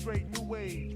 straight new wave.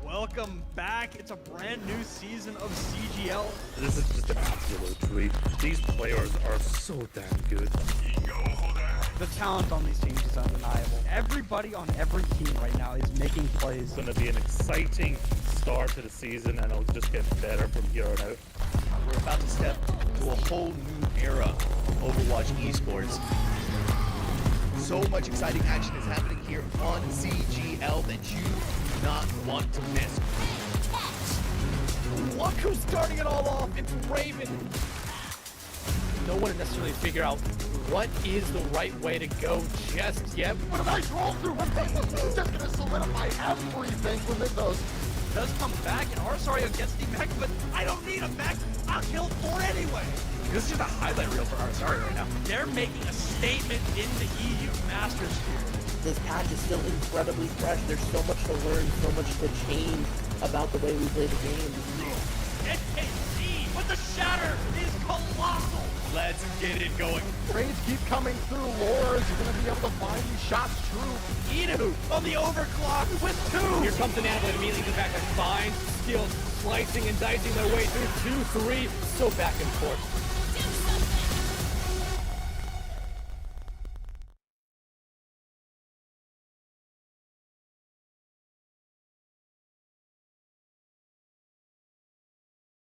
Welcome back. It's a brand new season of CGL. This is just an absolute treat. These players are so damn good. The talent on these teams is undeniable. Everybody on every team right now is making plays. It's going to be an exciting start to the season, and it'll just get better from here on out. We're about to step to a whole new era of Overwatch esports. So much exciting action is happening here on CGL that you do not want to miss. Look who's starting it all off, it's Raven. No one necessarily figure out what is the right way to go just yet. What a nice roll through. He's just gonna solidify everything within those. Does come back, and Arsario gets the mech, but I don't need a mech. I'll kill 4 anyway. This is just a highlight reel for Arsario right now. They're making a statement in the EU Masters here. This patch is still incredibly fresh. There's so much to learn, so much to change about the way we play the game. NKC, but the shatter is colossal. Let's get it going. Trades keep coming through. Laura is gonna be able to find these shots true. Inu on the overclock with 2. Here comes an athlete immediately back and finds skills, slicing and dicing their way through 2-3. So back and forth.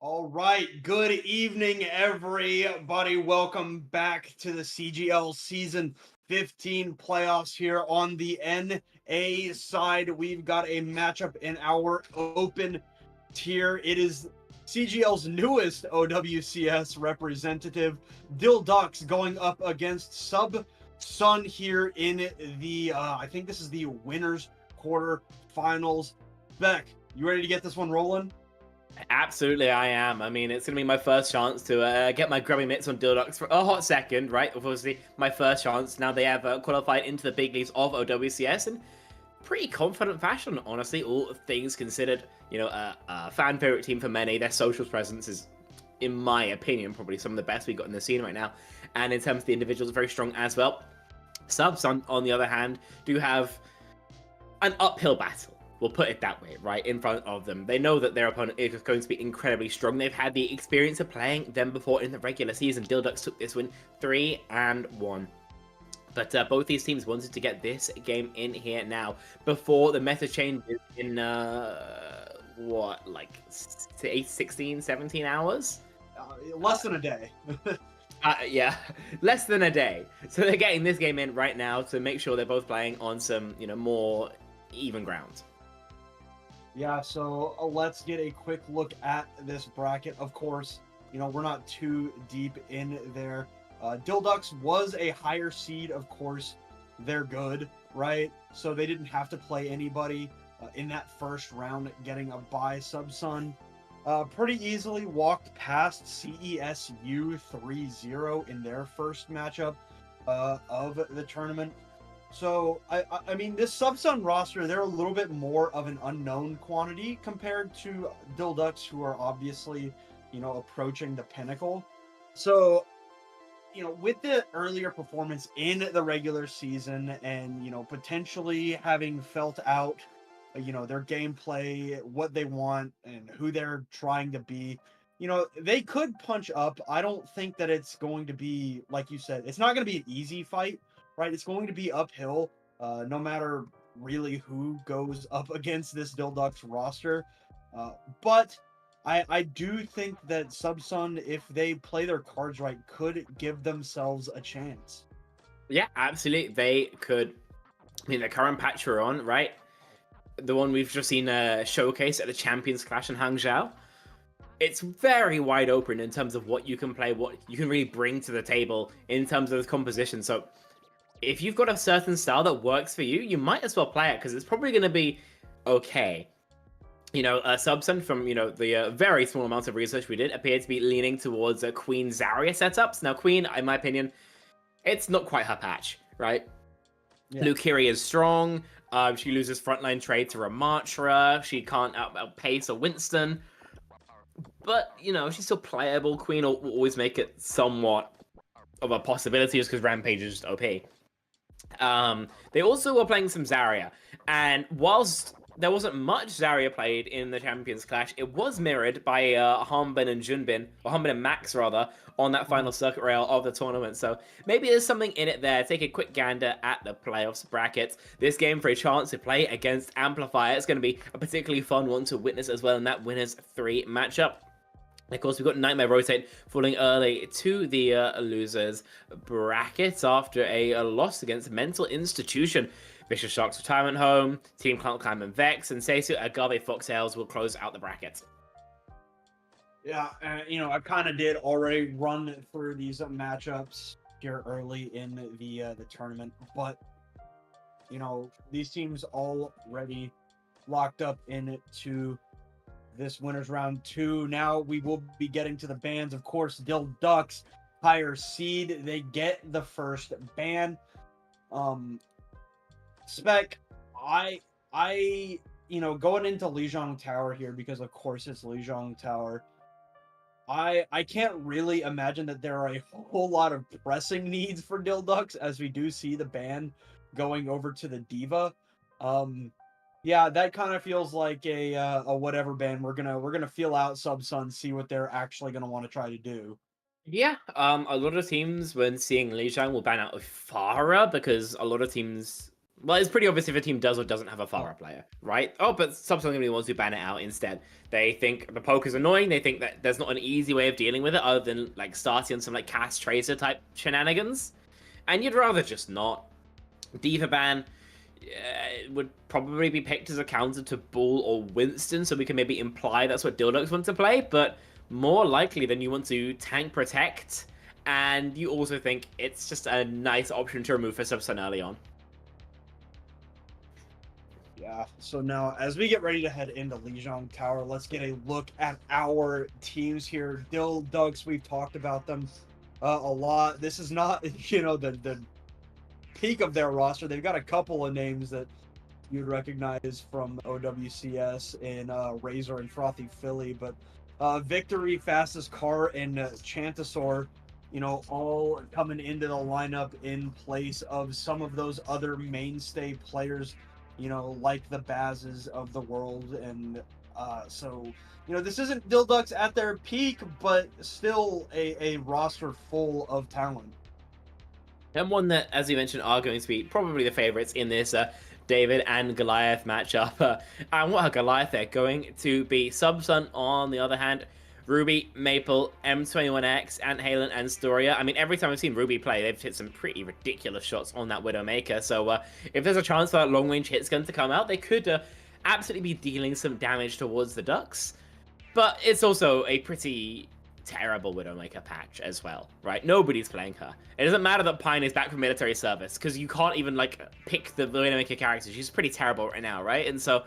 All right, good evening, everybody. Welcome back to the CGL Season 15 playoffs here on the NA side. We've got a matchup in our open tier. It is CGL's newest OWCS representative, DhillDucks, going up against Subsun here in the, I think this is the winners quarterfinals. Beck, you ready to get this one rolling? Absolutely, I am. I mean, it's going to be my first chance to get my grubby mitts on DhillDucks for a hot second, right? Obviously, my first chance. Now they have qualified into the big leagues of OWCS in pretty confident fashion, honestly, all things considered. You know, a fan favorite team for many. Their socials presence is, in my opinion, probably some of the best we've got in the scene right now. And in terms of the individuals, very strong as well. Subsun, on the other hand, do have an uphill battle We'll put it that way, right, in front of them. They know that their opponent is going to be incredibly strong. They've had the experience of playing them before in the regular season. DhillDucks took this win 3-1. But both these teams wanted to get this game in here now before the meta changes in, what, like 16, 17 hours? Less than a day. Yeah, less than a day. So they're getting this game in right now to make sure they're both playing on some, more even ground. Yeah, so let's get a quick look at this bracket. Of course, we're not too deep in there. DhillDucks was a higher seed, of course. They're good, right? So they didn't have to play anybody in that first round, getting a bye. Subsun pretty easily walked past CESU 3-0 in their first matchup of the tournament. So, I mean, this Subsun roster, they're a little bit more of an unknown quantity compared to DhillDucks, who are obviously, approaching the pinnacle. So, with the earlier performance in the regular season and, potentially having felt out, their gameplay, what they want, and who they're trying to be, they could punch up. I don't think that it's going to be, like you said, it's not going to be an easy fight, right? It's going to be uphill, no matter really who goes up against this DhillDucks roster. But I do think that Subsun, if they play their cards right, could give themselves a chance. Yeah, absolutely. They could. I mean, the current patch we're on, right? The one we've just seen showcase at the Champions Clash in Hangzhou. It's very wide open in terms of what you can play, what you can really bring to the table in terms of the composition. So if you've got a certain style that works for you, you might as well play it because it's probably going to be okay. Subsun, from, the very small amount of research we did, appeared to be leaning towards Queen Zarya setups. Now, Queen, in my opinion, it's not quite her patch, right? Yeah. Lukiri is strong. She loses frontline trade to Ramatra. She can't outpace a Winston. But, she's still playable. Queen will always make it somewhat of a possibility just because Rampage is just OP. They also were playing some Zarya. And whilst there wasn't much Zarya played in the Champions Clash, it was mirrored by Hanbin and Junbin, or Hanbin and Max rather, on that final circuit rail of the tournament. So maybe there's something in it there. Take a quick gander at the playoffs brackets. This game for a chance to play against Amplifier. It's going to be a particularly fun one to witness as well in that winners 3 matchup. Of course, we've got Nightmare Rotate falling early to the losers bracket after a loss against Mental Institution. Vicious Sharks Retirement Home, Team Climb and Vex, and Seisu Agave Foxtails will close out the bracket. Yeah, I kind of did already run through these matchups here early in the tournament, but these teams already locked up into this winners round 2. Now we will be getting to the bans. Of course, DhillDucks, higher seed, they get the first ban. Spec, I going into Lijiang Tower here, because of course it's Lijiang Tower, I can't really imagine that there are a whole lot of pressing needs for DhillDucks, as we do see the ban going over to the Diva. Yeah, that kind of feels like a whatever ban. We're gonna feel out Subsun, see what they're actually gonna want to try to do. Yeah, a lot of teams when seeing Lijiang will ban out Farah, because a lot of teams, well, it's pretty obvious if a team does or doesn't have a Farah player, right? Oh, but Subsun are going to be the ones who ban it out instead. They think the poke is annoying. They think that there's not an easy way of dealing with it other than like starting on some like cast tracer type shenanigans, and you'd rather just not. Diva ban would probably be picked as a counter to Bull or Winston, so we can maybe imply that's what DhillDucks want to play, but more likely than you want to tank protect, and you also think it's just a nice option to remove for Subsun early on. Yeah, so now as we get ready to head into Lijiang Tower, let's get a look at our teams here. DhillDucks, we've talked about them a lot. This is not, the peak of their roster. They've got a couple of names that you'd recognize from OWCS in Razor and Frothy Philly, but Victory, Fastest Car, and Chantosaur, all coming into the lineup in place of some of those other mainstay players you know, like the Bazes of the world. And so, you know, this isn't DhillDucks at their peak, but still a roster full of talent. And one that, as you mentioned, are going to be probably the favorites in this David and Goliath matchup. And what are Goliath? They're going to be Subsun on the other hand. Ruby, Maple, M21X, and Halen and Storia. I mean, every time I've seen Ruby play, they've hit some pretty ridiculous shots on that Widowmaker. So if there's a chance for that long-range hit gun to come out, they could absolutely be dealing some damage towards the Ducks. But it's also a pretty terrible Widowmaker patch as well, right? Nobody's playing her. It doesn't matter that Pine is back from military service, because you can't even, like, pick the Widowmaker character. She's pretty terrible right now, right? And so,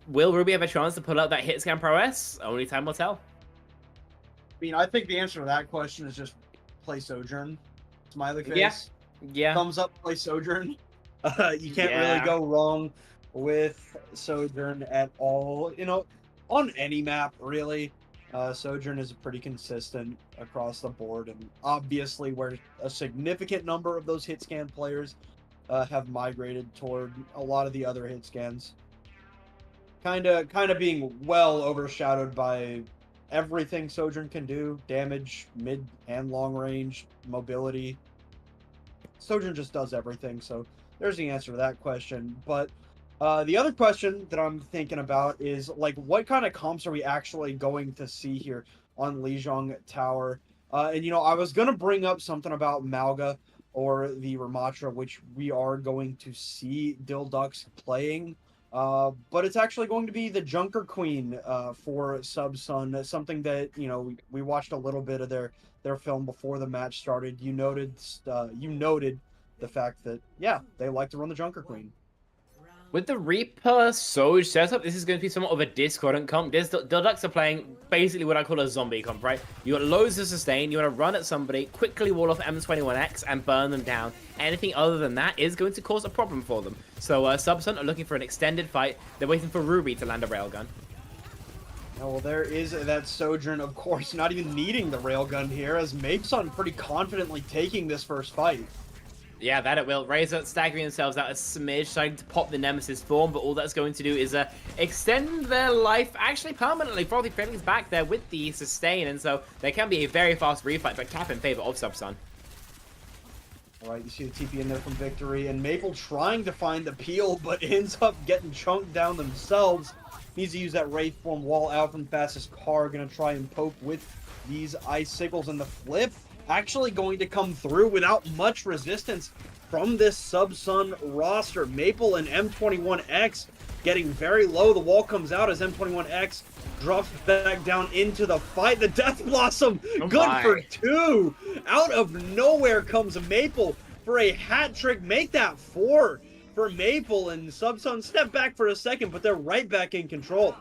will Ruby have a chance to pull out that hit scan prowess? Only time will tell. I mean, I think the answer to that question is just play Sojourn. Smiley face. Yeah. Thumbs up, play Sojourn. You can't really go wrong with Sojourn at all. You know, on any map, really. Sojourn is pretty consistent across the board, and obviously where a significant number of those hit scan players have migrated toward a lot of the other hit scans. Kind of being well overshadowed by everything Sojourn can do: damage, mid and long range, mobility. Sojourn just does everything, so there's the answer to that question. But the other question that I'm thinking about is, like, what kind of comps are we actually going to see here on Lijiang Tower? And, you know, I was going to bring up something about Malga or the Ramatra, which we are going to see DhillDucks playing. But it's actually going to be the Junker Queen for Subsun, something that, you know, we watched a little bit of their film before the match started. You noted the fact that, yeah, they like to run the Junker Queen. With the Reaper Soj setup, this is going to be somewhat of a discordant comp. DhillDucks are playing basically what I call a zombie comp, right? You got loads of sustain, you want to run at somebody, quickly wall off M21X and burn them down. Anything other than that is going to cause a problem for them. So Subsun are looking for an extended fight. They're waiting for Ruby to land a railgun. Oh, well, there is that Sojourn, of course, not even needing the railgun here, as Mapeson pretty confidently taking this first fight. Yeah, that it will. Razor staggering themselves out a smidge, starting to pop the Nemesis form, but all that's going to do is extend their life actually permanently. Frothy Friendly's back there with the sustain, and so there can be a very fast refight, but cap in favor of Subsun. Alright, you see the TP in there from Victory, and Maple trying to find the peel, but ends up getting chunked down themselves. Needs to use that Wraith form wall out from fastest car, gonna try and poke with these icicles, and the flip actually going to come through without much resistance from this Subsun roster. Maple and M21X getting very low. The wall comes out as M21X drops back down into the fight. The Death Blossom, good for 2. Out of nowhere comes Maple for a hat trick. Make that 4 for Maple, and Subsun step back for a second, but they're right back in control.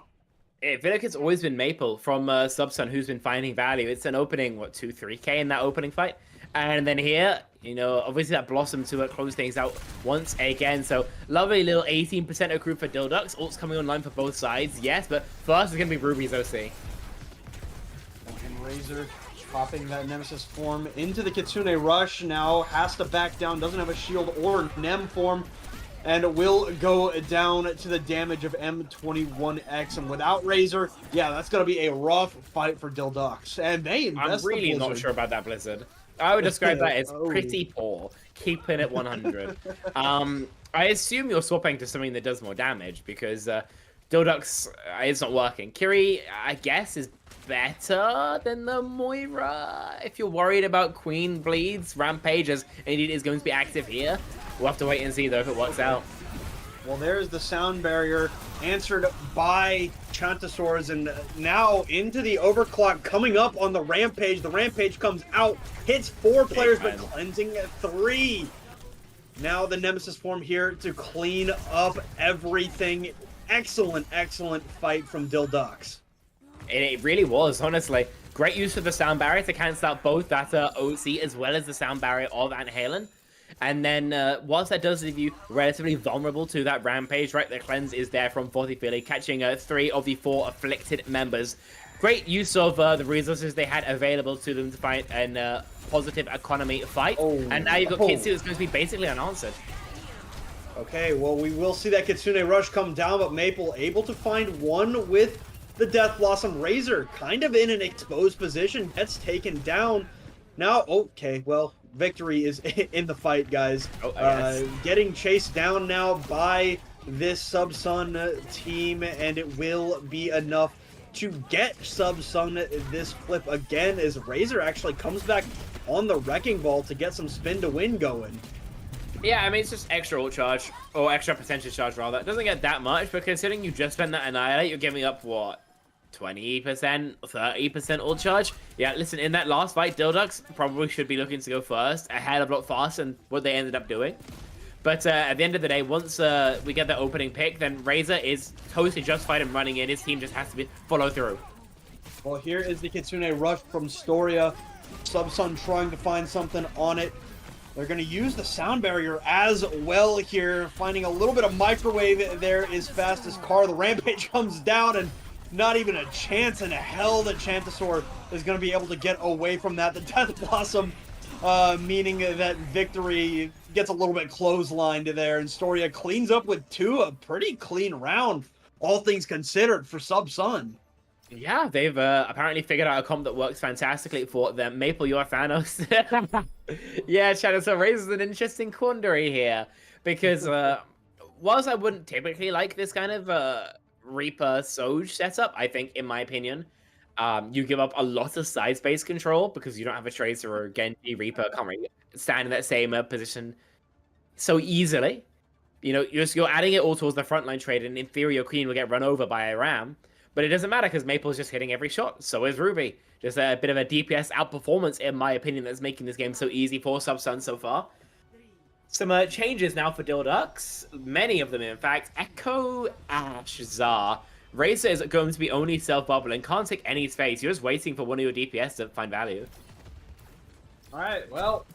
I feel like it's always been Maple from Subsun who's been finding value. It's an opening, what, 2-3k in that opening fight? And then here, you know, obviously that Blossom to close things out once again. So, lovely little 18% accrue for DhillDucks. Ult's coming online for both sides, yes, but first is going to be Ruby's OC. And Razor popping that Nemesis form into the Kitsune Rush. Now has to back down, doesn't have a shield or Nem form, and will go down to the damage of M21X. And without Razor, yeah, that's going to be a rough fight for DhillDucks. And they invest. I'm really not sure about that Blizzard. I would describe that as pretty poor, keeping it 100. I assume you're swapping to something that does more damage, because DhillDucks, it's not working. Kiri, I guess, is better than the Moira. If you're worried about Queen bleeds, Rampage, as indeed is going to be active here, we'll have to wait and see, though, if it works out. Well, there's the sound barrier answered by Chantosaurs, and now into the overclock coming up on the Rampage. The Rampage comes out, hits 4 players, but cleansing 3. Now the Nemesis form here to clean up everything. Excellent, excellent fight from DhillDucks. It really was, honestly. Great use of the sound barrier to cancel out both that OC as well as the sound barrier of Aunt Halen. And then, whilst that does leave you relatively vulnerable to that Rampage, right, the cleanse is there from Forty Philly, catching 3 of the 4 afflicted members. Great use of the resources they had available to them to fight a positive economy fight. And now you've got Kitsu that's going to be basically unanswered. Okay, well, we will see that Kitsune Rush come down, but Maple able to find one with the Death Blossom. Razor kind of in an exposed position, gets taken down. Now, okay, well, victory is in the fight, guys. Oh, yes. Getting chased down now by this Subsun team, and it will be enough to get Subsun this flip again, as Razor actually comes back on the Wrecking Ball to get some spin to win going. Yeah, I mean, it's just extra ult charge, or extra percentage charge, rather. It doesn't get that much, but considering you just spent that Annihilate, you're giving up, what, 20%, 30% ult charge? Yeah, listen, in that last fight, DhillDucks probably should be looking to go first, a hell of a lot faster than what they ended up doing. But at the end of the day, once we get the opening pick, then Razor is totally justified in running in. His team just has to follow through. Well, here is the Kitsune Rush from Storia. Subsun trying to find something on it. They're going to use the sound barrier as well here. Finding a little bit of microwave there is Fastest Car. The Rampage comes down, and not even a chance in hell that Chantosaur is going to be able to get away from that. The Death Blossom, meaning that victory gets a little bit clotheslined there, and Storia cleans up with two. A pretty clean round, all things considered, for Subsun. Yeah, they've apparently figured out a comp that works fantastically for them. Maple, you're Thanos. Yeah, Chantosaur raises an interesting quandary here, because whilst I wouldn't typically like this kind of Reaper Soj setup, I think, in my opinion, you give up a lot of side space control because you don't have a Tracer or Genji. Reaper can't really stand in that same position so easily. You know, you're adding it all towards the frontline trade, and in theory, your queen will get run over by a Ram. But it doesn't matter because Maple's just hitting every shot. So is Ruby. Just a bit of a DPS outperformance, in my opinion, that's making this game so easy for Subsun so far. Some changes now for DhillDucks. Many of them, in fact. Echo, Ash, Zar. Razor is going to be only self-bubbling. Can't take any space. You're just waiting for one of your DPS to find value. Alright, well,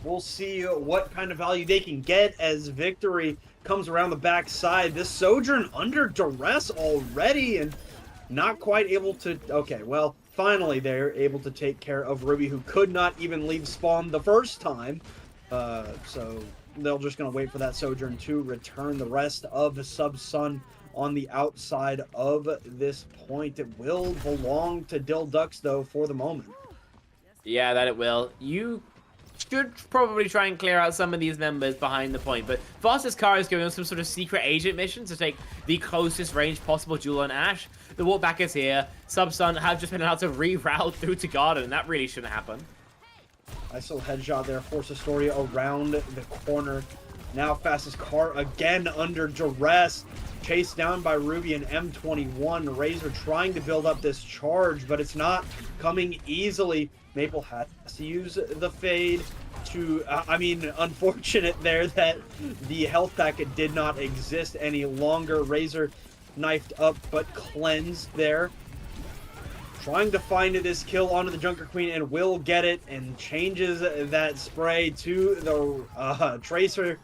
we'll see what kind of value they can get as victory comes around the backside. This Sojourn under duress already, and not quite able to... Okay, well, finally they're able to take care of Ruby, who could not even leave spawn the first time. So they're just going to wait for that Sojourn to return. The rest of the Subsun on the outside of this point. It will belong to DhillDucks, though, for the moment. Yeah, that it will. You should probably try and clear out some of these members behind the point, but Fastest Car is going on some sort of secret agent mission to take the closest range possible duel on Ash. The walkback is here. Subsun have just been allowed to reroute through to Garden, and that really shouldn't happen. Nice little headshot there. Force Astoria around the corner. Now Fastest Car again under duress. Chased down by Ruby and M21. Razor trying to build up this charge, but it's not coming easily. Maple has to use the fade to... I mean, unfortunate there that the health packet did not exist any longer. Razor knifed up, but cleansed there. Trying to find this kill onto the Junker Queen, and will get it, and changes that spray to the Tracer.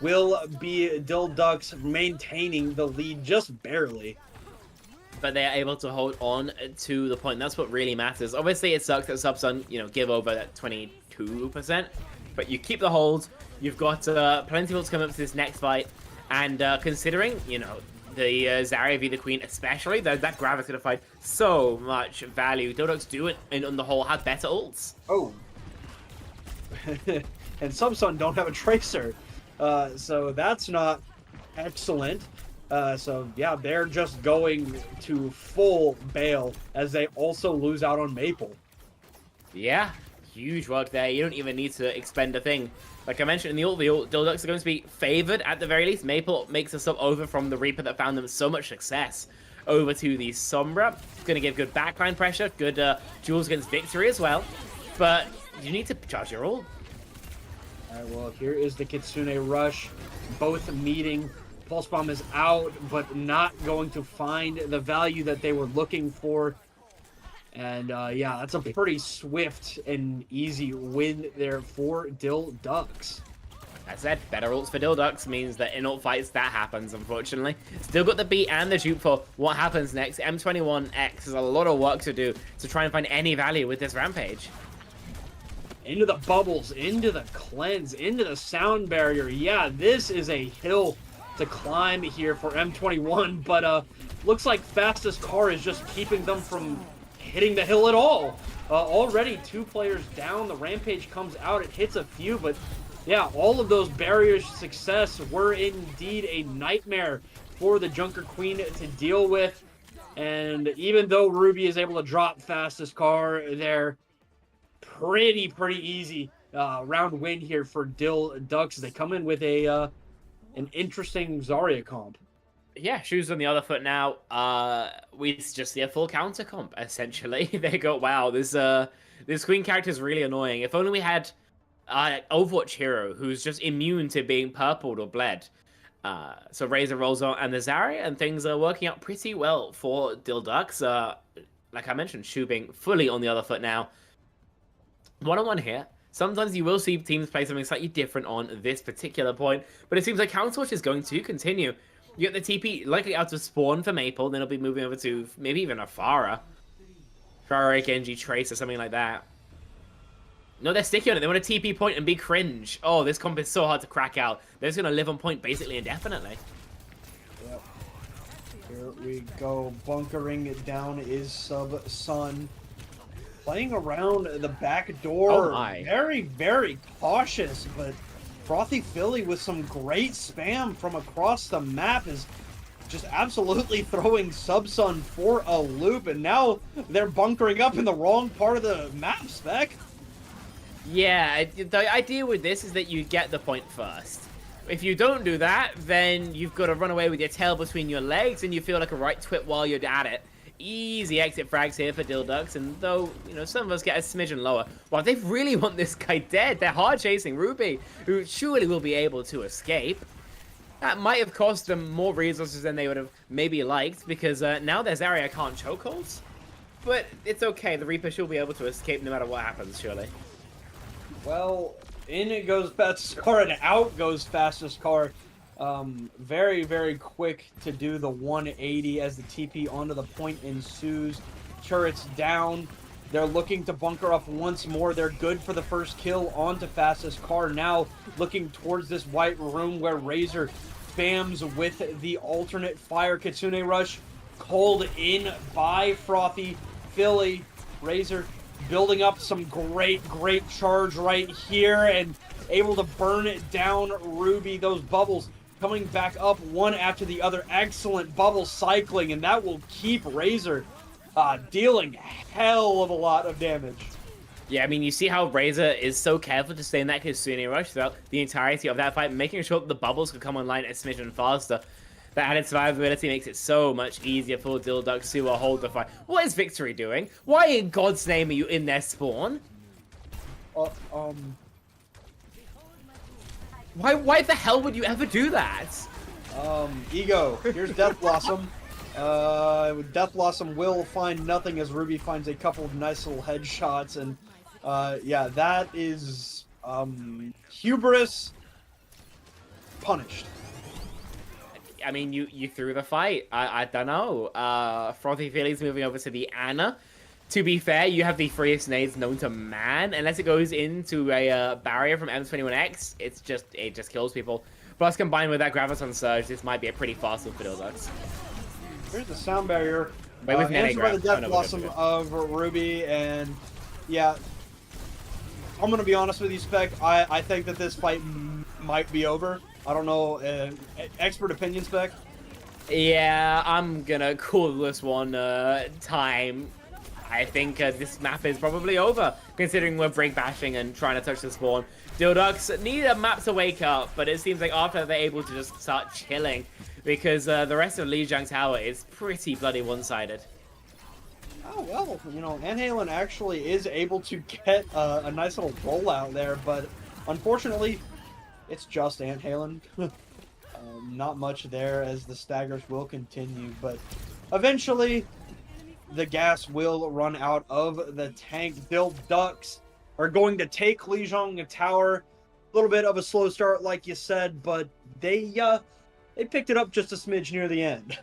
Will be DhillDucks maintaining the lead just barely. But they are able to hold on to the point. That's what really matters. Obviously, it sucks that Subsun, you know, give over that 22%. But you keep the hold. You've got plenty of ults coming up to this next fight. And considering, you know, the Zarya v the Queen especially, that grab is going to find so much value. DhillDucks do it, and on the whole, have better ults. Oh. And Subsun don't have a Tracer. So that's not excellent. So yeah, they're just going to full bail as they also lose out on Maple. Yeah, huge work there. You don't even need to expend a thing. Like I mentioned in the ult, DhillDucks are going to be favored at the very least. Maple makes a sub over from the Reaper that found them so much success over to the Sombra. It's going to give good backline pressure, good duels against victory as well. But you need to charge your ult. Alright, well, here is the Kitsune Rush. Both meeting. Pulse Bomb is out, but not going to find the value that they were looking for. And, yeah, that's a pretty swift and easy win there for DhillDucks. As I said, better ults for DhillDucks means that in ult fights, that happens, unfortunately. Still got the beat and the dupe for what happens next. M21X has a lot of work to do to try and find any value with this Rampage. into the bubbles, into the cleanse, into the sound barrier. Yeah, this is a hill to climb here for M21, but looks like fastest car is just keeping them from hitting the hill at all. Already 2 players down. The Rampage comes out. It hits a few, but yeah, all of those barriers to success were indeed a nightmare for the Junker Queen to deal with. And even though Ruby is able to drop fastest car there, pretty easy round win here for DhillDucks. They come in with a an interesting Zarya comp. Yeah, shoes on the other foot now. We just see a full counter comp, essentially. They go, wow, this Queen character is really annoying. If only we had Overwatch hero who's just immune to being purpled or bled. So Razor rolls on and the Zarya, and things are working out pretty well for DhillDucks. Like I mentioned, Shu being fully on the other foot now. 1-on-1 here. Sometimes you will see teams play something slightly different on this particular point, but it seems like Counterwatch is going to continue. You get the TP likely out of spawn for Maple, then it'll be moving over to maybe even a Pharah. Pharah, Genji, Trace, or something like that. No, they're sticky on it. They want a TP point and be cringe. Oh, this comp is so hard to crack out. They're just going to live on point basically indefinitely. Yep. Here we go. Bunkering it down is Subsun. Playing around the back door. Oh my. Very cautious, but Frothy Philly with some great spam from across the map is just absolutely throwing Subsun for a loop, and now they're bunkering up in the wrong part of the map, Spec. Yeah, the idea with this is that you get the point first. If you don't do that, then you've got to run away with your tail between your legs, and you feel like a right twit while you're at it. Easy exit frags here for DhillDucks, and though, you know, some of us get a smidgen lower, well, they really want this guy dead. They're hard chasing Ruby, who surely will be able to escape. That might have cost them more resources than they would have maybe liked, because now their Zarya can't chokeholds. But it's okay, the Reaper should be able to escape no matter what happens, surely. Well, in it goes fastest car, and out goes fastest car. Very quick to do the 180 as the TP onto the point ensues. Turrets down. They're looking to bunker up once more. They're good for the first kill onto fastest car. Now looking towards this white room where Razor spams with the alternate fire Kitsune Rush. Called in by Frothy Philly. Razor building up some great charge right here and able to burn it down Ruby. Those bubbles coming back up one after the other. Excellent bubble cycling, and that will keep Razor dealing hell of a lot of damage. Yeah, I mean, you see how Razor is so careful to stay in that Kitsune Rush throughout the entirety of that fight, making sure that the bubbles could come online a smidgen faster. That added survivability makes it so much easier for DhillDucks to hold the fight. What is Victory doing? Why in God's name are you in their spawn? Why the hell would you ever do that? Ego. Here's Death Blossom. Death Blossom will find nothing as Ruby finds a couple of nice little headshots, and yeah, that is hubris punished. I mean, you threw the fight. I don't know. Frothy Philly's moving over to the Ana. To be fair, you have the freest nades known to man. Unless it goes into a barrier from M21X, it just kills people. Plus, combined with that Graviton Surge, this might be a pretty fast one for DhillDucks. Here's the sound barrier. Wait, with Answered by the Death no, Blossom of Ruby, and yeah, I'm gonna be honest with you, Spec. I think that this fight might be over. I don't know. Expert opinion, Spec. Yeah, I'm gonna call this one time. I think this map is probably over, considering we're break bashing and trying to touch the spawn. DhillDucks need a map to wake up, but it seems like after they're able to just start chilling, because the rest of Lijiang Tower is pretty bloody one-sided. Oh, well, you know, Anhalen actually is able to get a nice little rollout there, but unfortunately, it's just Anhalen. Not much there as the staggers will continue, but eventually the gas will run out of the tank. DhillDucks are going to take Lijiang Tower. A little bit of a slow start, like you said, but they picked it up just a smidge near the end.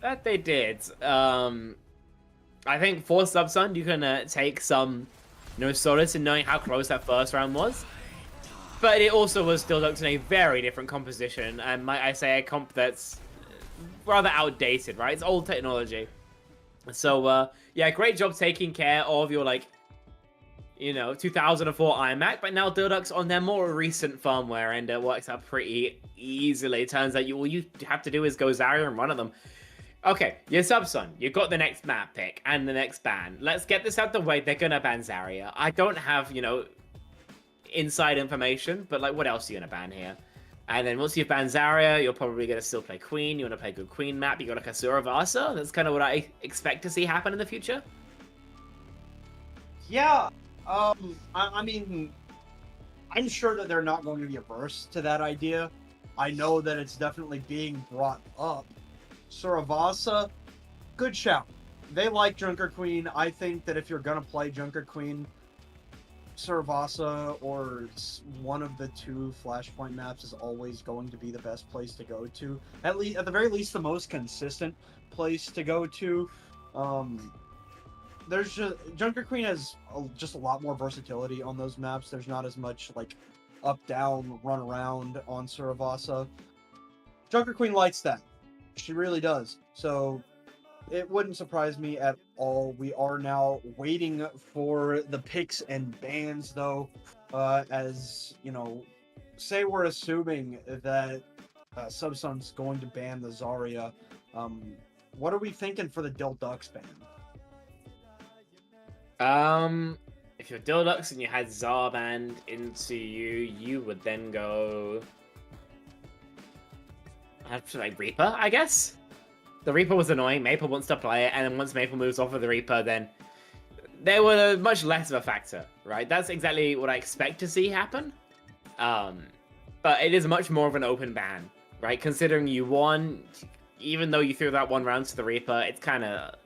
That they did. I think for Subsun, you can take some solace in knowing how close that first round was. But it also was DhillDucks in a very different composition, and might I say a comp that's rather outdated, right? It's old technology. So, yeah, great job taking care of your, like, 2004 iMac, but now DhillDucks on their more recent firmware, and it works out pretty easily. Turns out all you have to do is go Zarya and run at them. Okay, you're Subsun. You've got the next map pick and the next ban. Let's get this out the way. They're gonna ban Zarya. I don't have, inside information, but, like, what else are you gonna ban here? And then once you've banned Zarya, you're probably gonna still play Queen. You wanna play a good Queen map. You got like a Suravasa. That's kind of what I expect to see happen in the future. Yeah. I mean, I'm sure that they're not going to be averse to that idea. I know that it's definitely being brought up. Suravasa, good shout. They like Junker Queen. I think that if you're going to play Junker Queen, Suravasa or one of the two Flashpoint maps is always going to be the best place to go to. At the very least, the most consistent place to go to. There's just Junker Queen has just a lot more versatility on those maps. There's not as much like up down run around on Suravasa. Junker Queen likes that. She really does. So it wouldn't surprise me at all. We are now waiting for the picks and bans, though. As say we're assuming that Subsun's going to ban the Zarya. What are we thinking for the DhillDucks ban? If you're DhillDucks and you had Zar banned into you, you would then go like Reaper, I guess. The Reaper was annoying. Maple wants to play it, and then once Maple moves off of the Reaper, then they were much less of a factor, right? That's exactly what I expect to see happen. But it is much more of an open ban, right? Considering you won, even though you threw that one round to the Reaper, it's kind of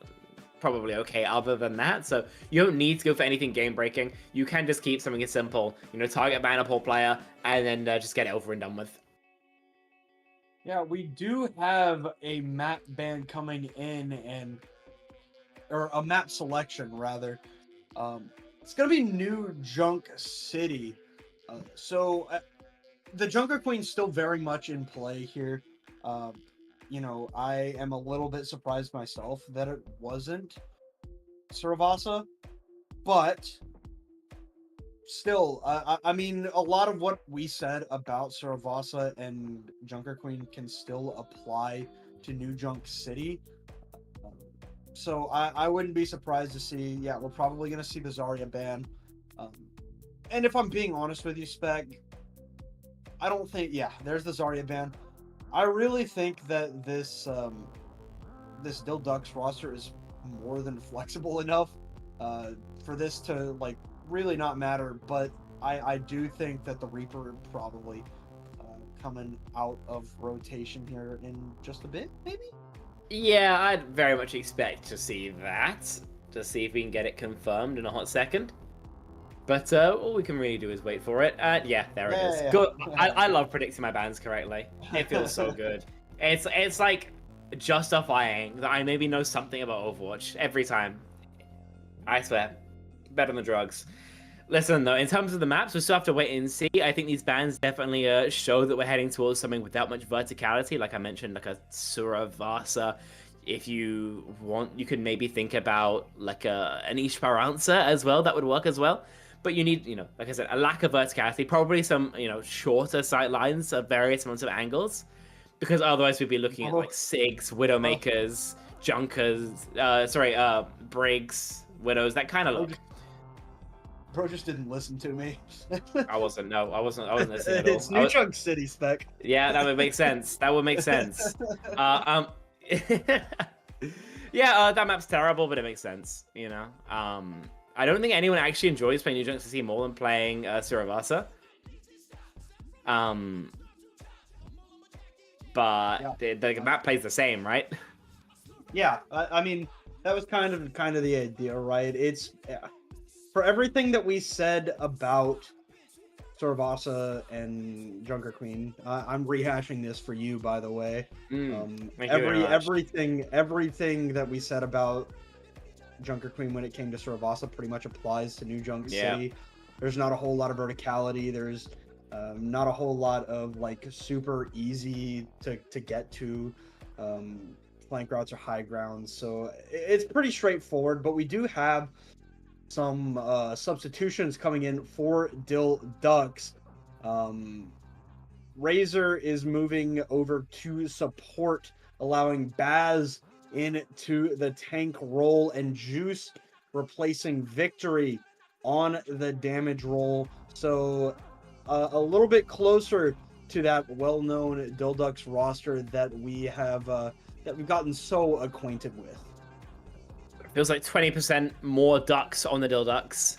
probably okay other than that. So you don't need to go for anything game-breaking. You can just keep something as simple, target ban a poor player, and then just get it over and done with. Yeah, we do have a map ban coming in, or a map selection rather. It's gonna be New Junk City. So the Junker Queen's still very much in play here. I am a little bit surprised myself that it wasn't Suravasa, but still, I mean, a lot of what we said about Suravasa and Junker Queen can still apply to New Junk City. So I wouldn't be surprised to see, yeah, we're probably going to see the Zarya ban. And if I'm being honest with you, Spec, I don't think, yeah, there's the Zarya ban. I really think that this DhillDucks roster is more than flexible enough for this to, like, really not matter, but I do think that the Reaper probably coming out of rotation here in just a bit, maybe? Yeah, I'd very much expect to see that, to see if we can get it confirmed in a hot second. But all we can really do is wait for it. Yeah, there it is. Yeah. Good. I love predicting my bans correctly. It feels so good. It's like justifying that I maybe know something about Overwatch every time. I swear. Better than drugs. Listen, though, in terms of the maps, we still have to wait and see. I think these bans definitely show that we're heading towards something without much verticality. Like I mentioned, like a Suravasa. If you want, you could maybe think about like an Esperanza as well. That would work as well. But you need, like I said, a lack of verticality. Probably some, shorter sight lines of various amounts of angles. Because otherwise we'd be looking at like Sigs, Widowmakers, Junkers, Briggs, Widows, that kind of look. Bro just didn't listen to me. I wasn't listening at all. It's New Junk City, Spec. Yeah, that would make sense. That would make sense. Yeah, that map's terrible, but it makes sense, I don't think anyone actually enjoys playing New Junk City more than playing Suravasa. But yeah. The map plays the same, right? Yeah, I mean, that was kind of the idea, right? It's... For everything that we said about Suravasa and Junker Queen, I'm rehashing this for you, by the way. Everything that we said about Junker Queen when it came to Saravasa pretty much applies to New Junk Yeah. City. There's not a whole lot of verticality. There's not a whole lot of like super easy to get to flank routes or high grounds. So it's pretty straightforward, but we do have some substitutions coming in for DhillDucks. Razor is moving over to support, allowing Baz into the tank role, and Juice replacing Victory on the damage roll. So a little bit closer to that well-known DhillDucks roster that we've gotten so acquainted with. Feels like 20% more ducks on the DhillDucks.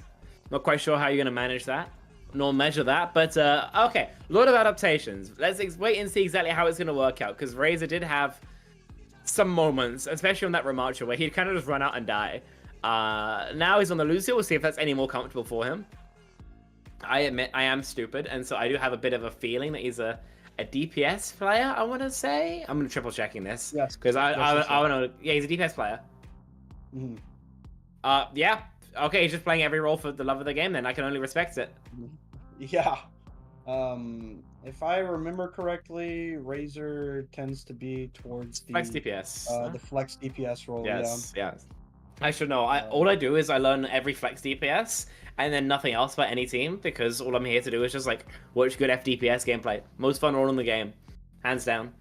Not quite sure how you're going to manage that, nor measure that, but okay. A lot of adaptations. Let's wait and see exactly how it's going to work out, because Razor did have some moments, especially on that Remacha, where he'd kind of just run out and die. Now he's on the Lucio. We'll see if that's any more comfortable for him. I admit I am stupid, and so I do have a bit of a feeling that he's a DPS player, I want to say. I'm going to triple checking this. Yes. Because I want to... Yeah, he's a DPS player. Mhm. Yeah. Okay, he's just playing every role for the love of the game, then. I can only respect it. Yeah. If I remember correctly, Razor tends to be towards the Flex DPS. the flex DPS role. Yes, yes. I should know. All I do is I learn every flex DPS and then nothing else about any team, because all I'm here to do is just like watch good FDPS gameplay. Most fun role in the game, hands down.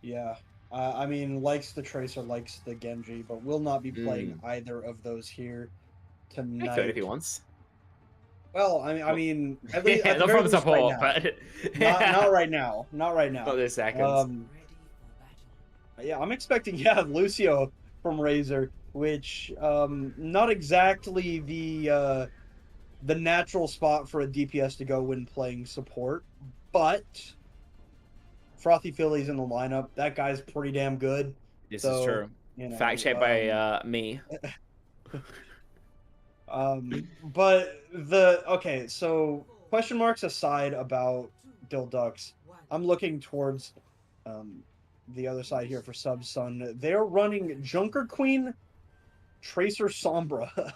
Yeah. I mean, likes the Tracer, likes the Genji, but will not be playing either of those here tonight. I could if he wants. Well, I mean, at least, at the not very from least support, right now. but not right now. Not right now. not this seconds. Yeah, I'm expecting Lucio from Razor, which not exactly the natural spot for a DPS to go when playing support, but Frothy Philly's in the lineup. That guy's pretty damn good. This is true. You know, Fact checked by me. But okay, so question marks aside about DhillDucks, I'm looking towards the other side here for Subsun. They're running Junker Queen, Tracer Sombra.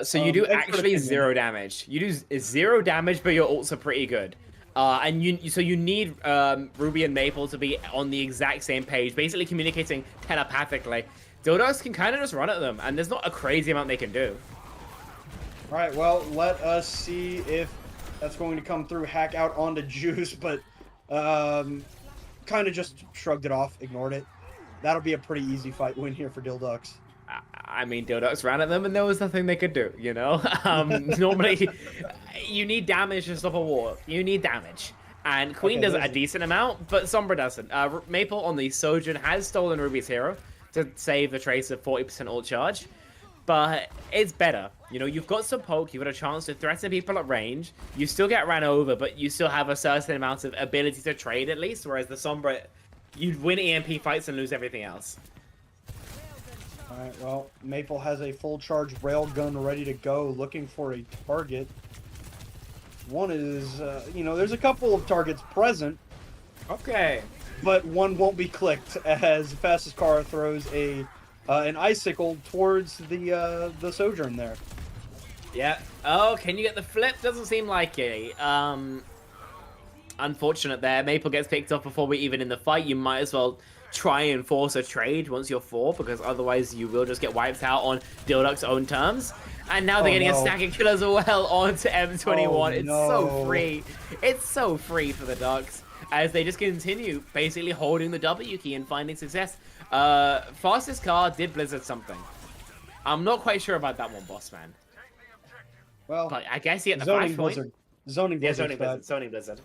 So you do expert actually opinion. 0 damage. You do 0 damage, but your ults are pretty good. And you need Ruby and Maple to be on the exact same page, basically communicating telepathically. DhillDucks can kind of just run at them, and there's not a crazy amount they can do. All right, well, let us see if that's going to come through. Hack out onto Juice, but kind of just shrugged it off, ignored it. That'll be a pretty easy fight win here for DhillDucks. I mean, DhillDucks ran at them, and there was nothing they could do, you know? Normally, you need damage to stop a war. You need damage. And Queen does a decent amount, but Sombra doesn't. Maple on the Sojourn has stolen Ruby's hero to save the Tracer 40% ult charge, but it's better. You know, you've got some poke, you've got a chance to threaten people at range, you still get ran over, but you still have a certain amount of ability to trade at least, whereas the Sombra, you'd win EMP fights and lose everything else. Alright, well, Maple has a full charge railgun ready to go, looking for a target. One is, you know, there's a couple of targets present, Okay. but one won't be clicked as Fastest Car throws an icicle towards the Sojourn there. Yeah. Oh, can you get the flip? Doesn't seem like it. Unfortunate there. Maple gets picked off before we're even in the fight. You might as well try and force a trade once you're 4, because otherwise you will just get wiped out on DhillDucks' own terms. And now they're getting a stack of kill as well onto M21. It's so free. It's so free for the Ducks as they just continue basically holding the W key and finding success. Fastest Car did Blizzard something. I'm not quite sure about that one, boss man. Well, But I guess he had the zoning flash point. blizzard. Zoning Yeah, blizzard. zoning blizzard. Zoning blizzard.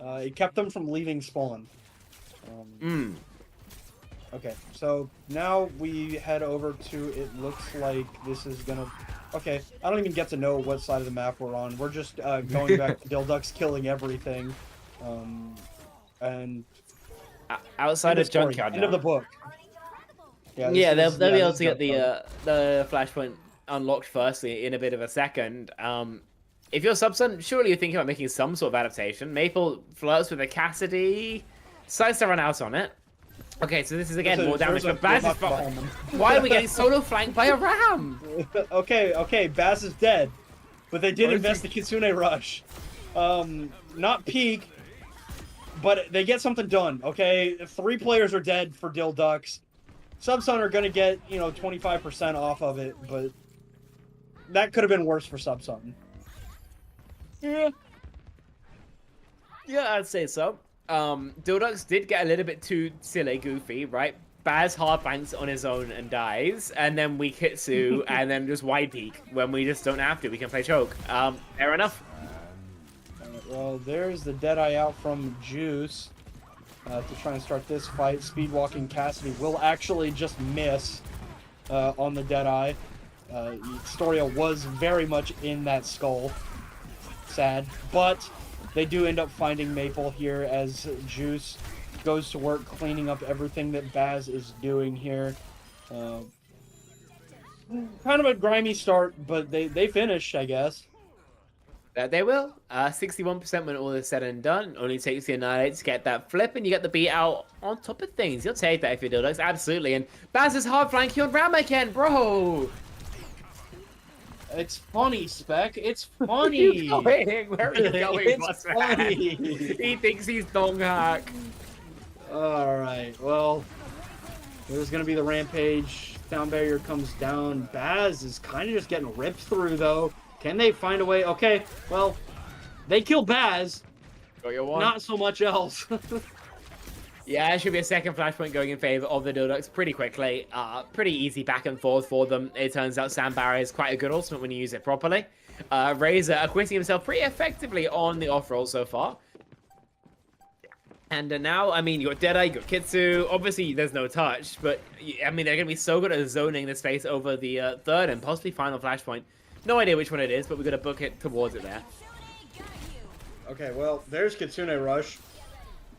It kept them from leaving spawn. Okay, so now we head over to, it looks like this is gonna... Okay, I don't even get to know what side of the map we're on. We're just going back to DhillDucks killing everything. And... Outside of Junkyard End of the book. Yeah, they'll be able this to is get the flashpoint unlocked firstly in a bit of a second. If you're Subsun, surely you're thinking about making some sort of adaptation. Maple flirts with a Cassidy, decides to run out on it. Okay, so this is again There's a- more damage, there's a- but Baz they're is not behind them. Why are we getting solo flanked by a ram? Okay, Baz is dead, but they did Where's invest the Kitsune Rush. Not peak, but they get something done. Okay, 3 players are dead for DhillDucks. Subsun are gonna get 25% off of it, but that could have been worse for Subsun. Yeah. Yeah, I'd say so. DhillDucks did get a little bit too silly, goofy, right? Baz hard banks on his own and dies, and then we Kitsu, and then just wide peak when we just don't have to. We can play choke. Fair enough. Well, there's the Deadeye out from Juice to try and start this fight. Speedwalking Cassidy will actually just miss on the Deadeye. Storia was very much in that skull. Sad. But they do end up finding Maple here as Juice goes to work cleaning up everything that Baz is doing here. Kind of a grimy start, but they finish, I guess. They will. 61% when all is said and done. Only takes the Annihilate to get that flip, and you get the beat out on top of things. You'll take that if you're DhillDucks, absolutely. And Baz is hard flanking on Ram again, bro! It's funny, Spec. It's funny. Where are you going, It's boss man? funny. He thinks he's Dong Hack. Alright, well, there's going to be the Rampage. Down barrier comes down. Baz is kind of just getting ripped through, though. Can they find a way? Okay, well, they kill Baz. Got your one. Not so much else. Yeah, it should be a second flashpoint going in favor of the DhillDucks pretty quickly. Pretty easy back and forth for them. It turns out Sam Barry is quite a good ultimate when you use it properly. Razor acquitting himself pretty effectively on the off-roll so far. And now, I mean, you got Deadeye, you got Kitsu. Obviously, there's no touch, but, I mean, they're going to be so good at zoning the space over the third and possibly final flashpoint. No idea which one it is, but we're going to book it towards it there. Okay, well, there's Kitsune Rush.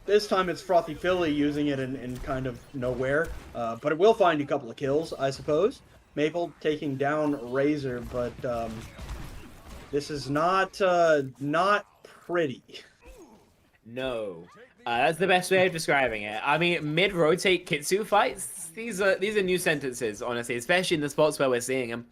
This time it's Frothy Philly using it in kind of nowhere. But it will find a couple of kills, I suppose. Maple taking down Razor, but this is not pretty. No. That's the best way of describing it. I mean, mid-rotate Kitsu fights, these are new sentences, honestly, especially in the spots where we're seeing them.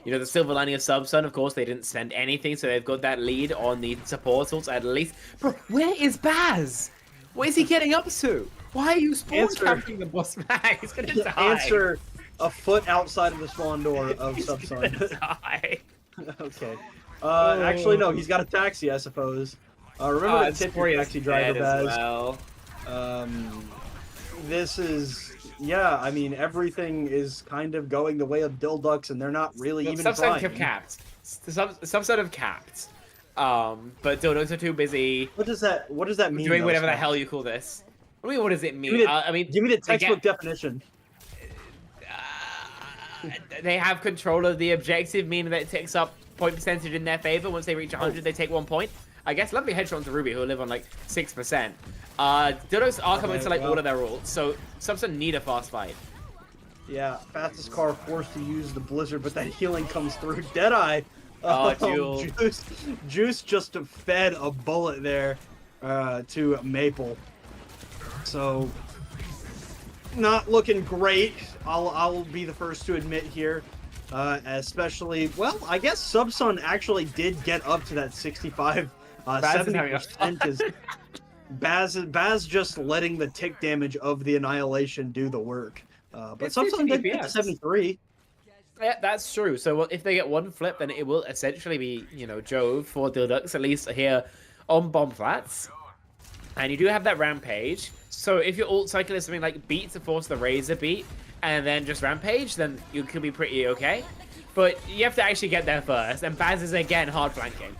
You know, the silver lining of Subsun, of course, they didn't spend anything, so they've got that lead on the support ults at least. Bro, where is Baz? What is he getting up to? Why are you spawn camping the boss man? He's gonna die. Answer a foot outside of the spawn door of He's Subsun. gonna die. Okay. Actually, no, he's got a taxi, I suppose. Remember to tip your taxi driver, Baz. Well. This is, yeah, I mean, everything is kind of going the way of DhillDucks, and they're not really even Some sort trying. of capped. Some sort of capped. But DhillDucks are too busy. What does that mean? Doing though, whatever the Scott? hell you call this. I mean, what does it mean? Give me the textbook get- definition. They have control of the objective, meaning that it takes up point percentage in their favor. Once they reach 100, they take 1 point. I guess lovely headshot to Ruby, who live on like 6%. DhillDucks are coming to like all of their ults, so Subsun need a fast fight. Yeah, fastest car forced to use the Blizzard, but that healing comes through. Deadeye. Duel. Juice just fed a bullet there to Maple. So, not looking great. I'll be the first to admit here. Especially, well, I guess Subsun actually did get up to that 65, 70% is Baz just letting the tick damage of the Annihilation do the work. But It's Subsun 50 did get to DPS. 73. Yeah, that's true. So if they get one flip, then it will essentially be, you know, Jove for DhillDucks, at least here on Bomb Flats. And you do have that Rampage. So if your ult cycle is something like beat to force the Razor beat, and then just Rampage, then you could be pretty okay. But you have to actually get there first, and Baz is again hard flanking.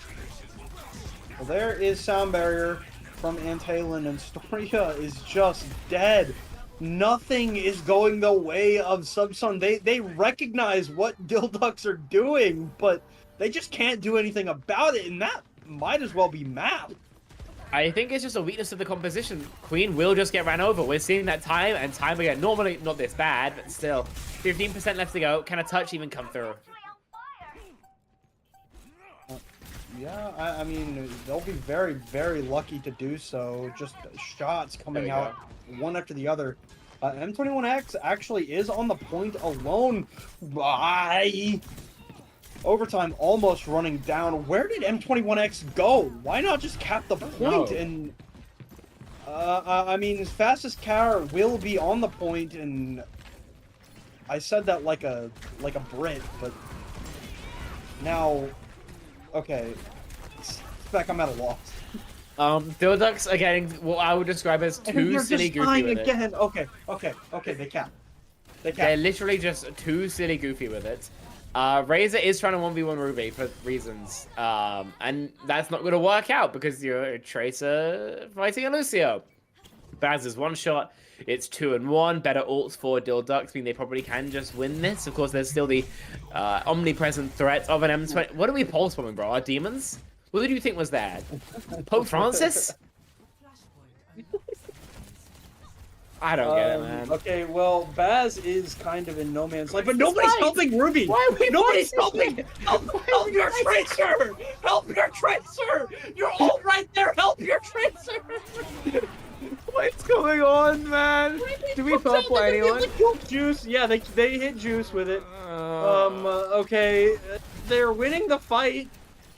Well, there is Sound Barrier from Antalin, and Storia is just dead. Nothing is going the way of Subsun. They recognize what DhillDucks are doing, but they just can't do anything about it, and that might as well be map. I think it's just a weakness of the composition. Queen will just get ran over. We're seeing that time and time again. Normally not this bad, but still. 15% left to go. Can a touch even come through? Yeah, I mean, they'll be very, very lucky to do so. Just shots coming out one after the other. M21X actually is on the point alone. Bye. Overtime almost running down. Where did M21X go? Why not just cap the point? And I mean, his fastest car will be on the point, and I said that like a Brit, but now, okay, Spec, I'm at a loss. DhillDucks are getting what I would describe as too silly goofy with it. Again. Okay, they cap. They're literally just too silly goofy with it. Razor is trying to 1v1 Ruby for reasons, and that's not going to work out because you're a Tracer fighting a Lucio. Baz is one shot. It's 2-1. Better ults for DhillDucks, mean they probably can just win this. Of course, there's still the omnipresent threat of an M20. What are we pulse bombing, bro? Our demons? What did you think was that? Pope Francis? I don't get it, man. Okay, well, Baz is kind of in no man's land, but nobody's helping Ruby. Why are we Nobody's helping. Help your Tracer! Help your Tracer! You're all right there. Help your Tracer! What's going on, man? Do we purple anyone? Juice, yeah, they hit Juice with it. Okay, they're winning the fight.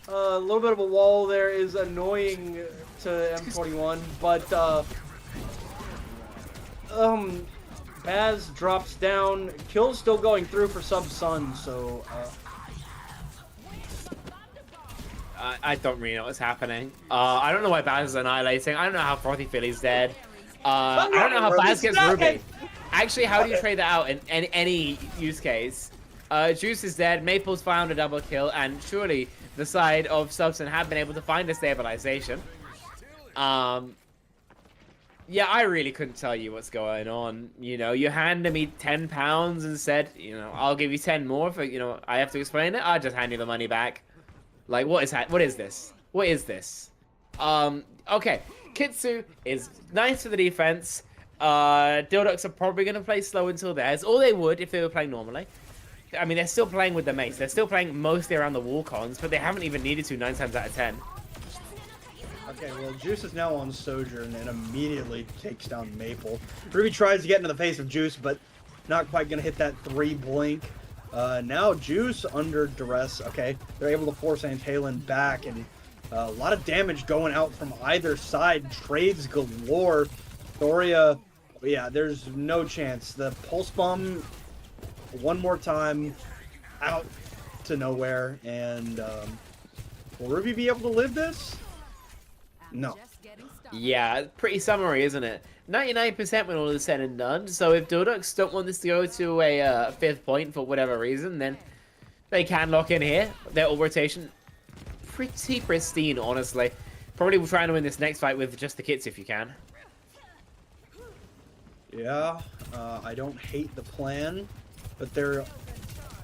A little bit of a wall there is annoying to M21, but Baz drops down. Kill's still going through for Subsun, so I don't really know what's happening. I don't know why Baz is annihilating. I don't know how Frothy Philly's dead. I don't know how Baz gets Ruby. Actually, how do you trade that out in any use case? Juice is dead, Maple's found a double kill, and surely the side of Subsun have been able to find a stabilization. Yeah, I really couldn't tell you what's going on. You know, you handed me £10 and said, you know, I'll give you 10 more for, you know, I have to explain it. I'll just hand you the money back. Like, what is this? What is this? Okay, Kitsu is nice for the defense. DhillDucks are probably going to play slow until theirs, or they would if they were playing normally. I mean, they're still playing with the mace. They're still playing mostly around the wall cons, but they haven't even needed to 9 times out of 10. okay, well, Juice is now on Sojourn and immediately takes down Maple. Ruby tries to get into the face of Juice, but not quite going to hit that 3 blink. Now Juice under duress. Okay, they're able to force Antalin back, and a lot of damage going out from either side. Trades galore. Thoria, yeah, there's no chance. The pulse bomb, one more time, out to nowhere, and will Ruby be able to live this? No. Yeah, pretty summary, isn't it? 99% when all is said and done, so if DhillDucks don't want this to go to a 5th point for whatever reason, then they can lock in here. Their ult rotation, pretty pristine, honestly. Probably trying to win this next fight with just the kits if you can. Yeah, I don't hate the plan, but they're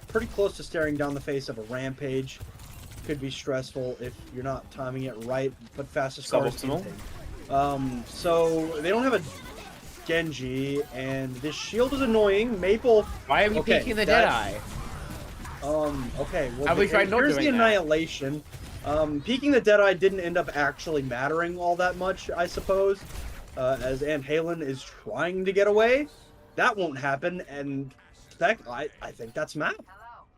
pretty close to staring down the face of a rampage. Could be stressful if you're not timing it right, but fastest cars. So they don't have a Genji, and this shield is annoying. Maple. Why are we peeking the Deadeye? Okay. Well, Have we tried not here's doing the that? annihilation. Peeking the Deadeye didn't end up actually mattering all that much, I suppose, as Antalin is trying to get away. That won't happen, and I think that's map.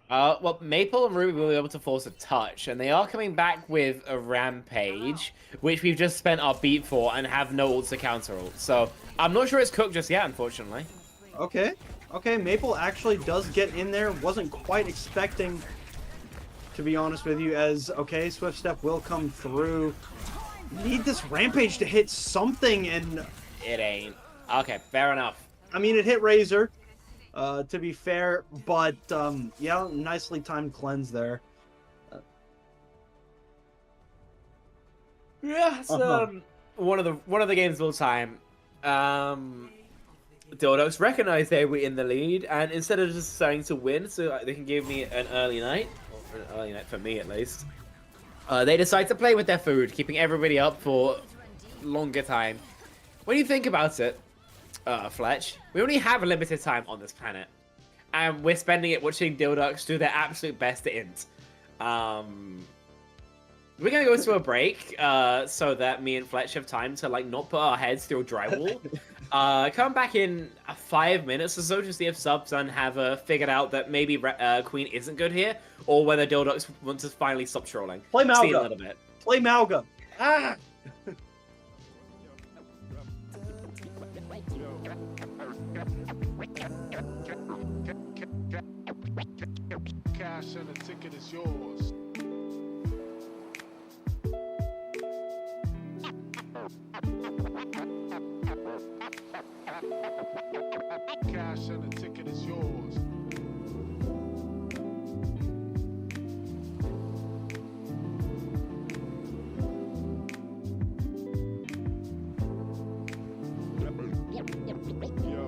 Well, Maple and Ruby will be able to force a touch, and they are coming back with a Rampage, which we've just spent our beat for and have no ults to counter ult. So, I'm not sure it's cooked just yet, unfortunately. Okay, Maple actually does get in there. Wasn't quite expecting, to be honest with you, as, okay, Swift Step will come through. Need this Rampage to hit something, and... It ain't. Okay, fair enough. I mean, it hit Razor. To be fair, but yeah, nicely timed cleanse there. Yeah, it's one of the games of all time. DhillDucks recognize they were in the lead, and instead of just starting to win, so they can give me an early night, or an early night for me at least, they decide to play with their food, keeping everybody up for longer time. When you think about it, Fletch, we only have a limited time on this planet, and we're spending it watching DhillDucks do their absolute best to int. We're gonna go to a break, so that me and Fletch have time to like not put our heads through a drywall. Come back in 5 minutes or so to see if Subsun have figured out that maybe Queen isn't good here, or whether DhillDucks wants to finally stop trolling. Play See in a Malga. little bit. Play Malga. Ah! Cash and the ticket is yours. Cash and the ticket is yours. Yo.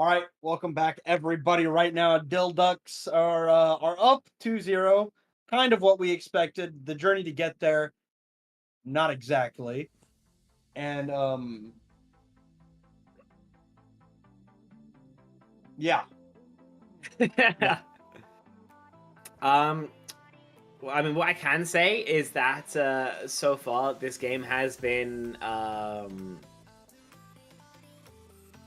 All right, welcome back, everybody. Right now, DhillDucks are up 2-0. Kind of what we expected. The journey to get there, not exactly. And yeah. Well, I mean, what I can say is that so far this game has been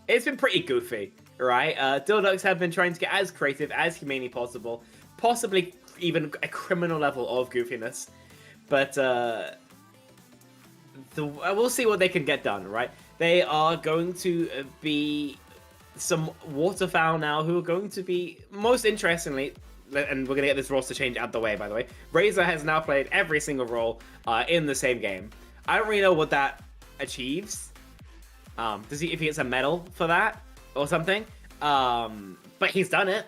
it's been pretty goofy, right? DhillDucks have been trying to get as creative, as humanely possible, possibly even a criminal level of goofiness, but we'll see what they can get done, right? They are going to be some waterfowl now who are going to be, most interestingly, and we're going to get this roster change out the way, by the way, Razor has now played every single role in the same game. I don't really know what that achieves. Does he, if he gets a medal for that or something? But he's done it.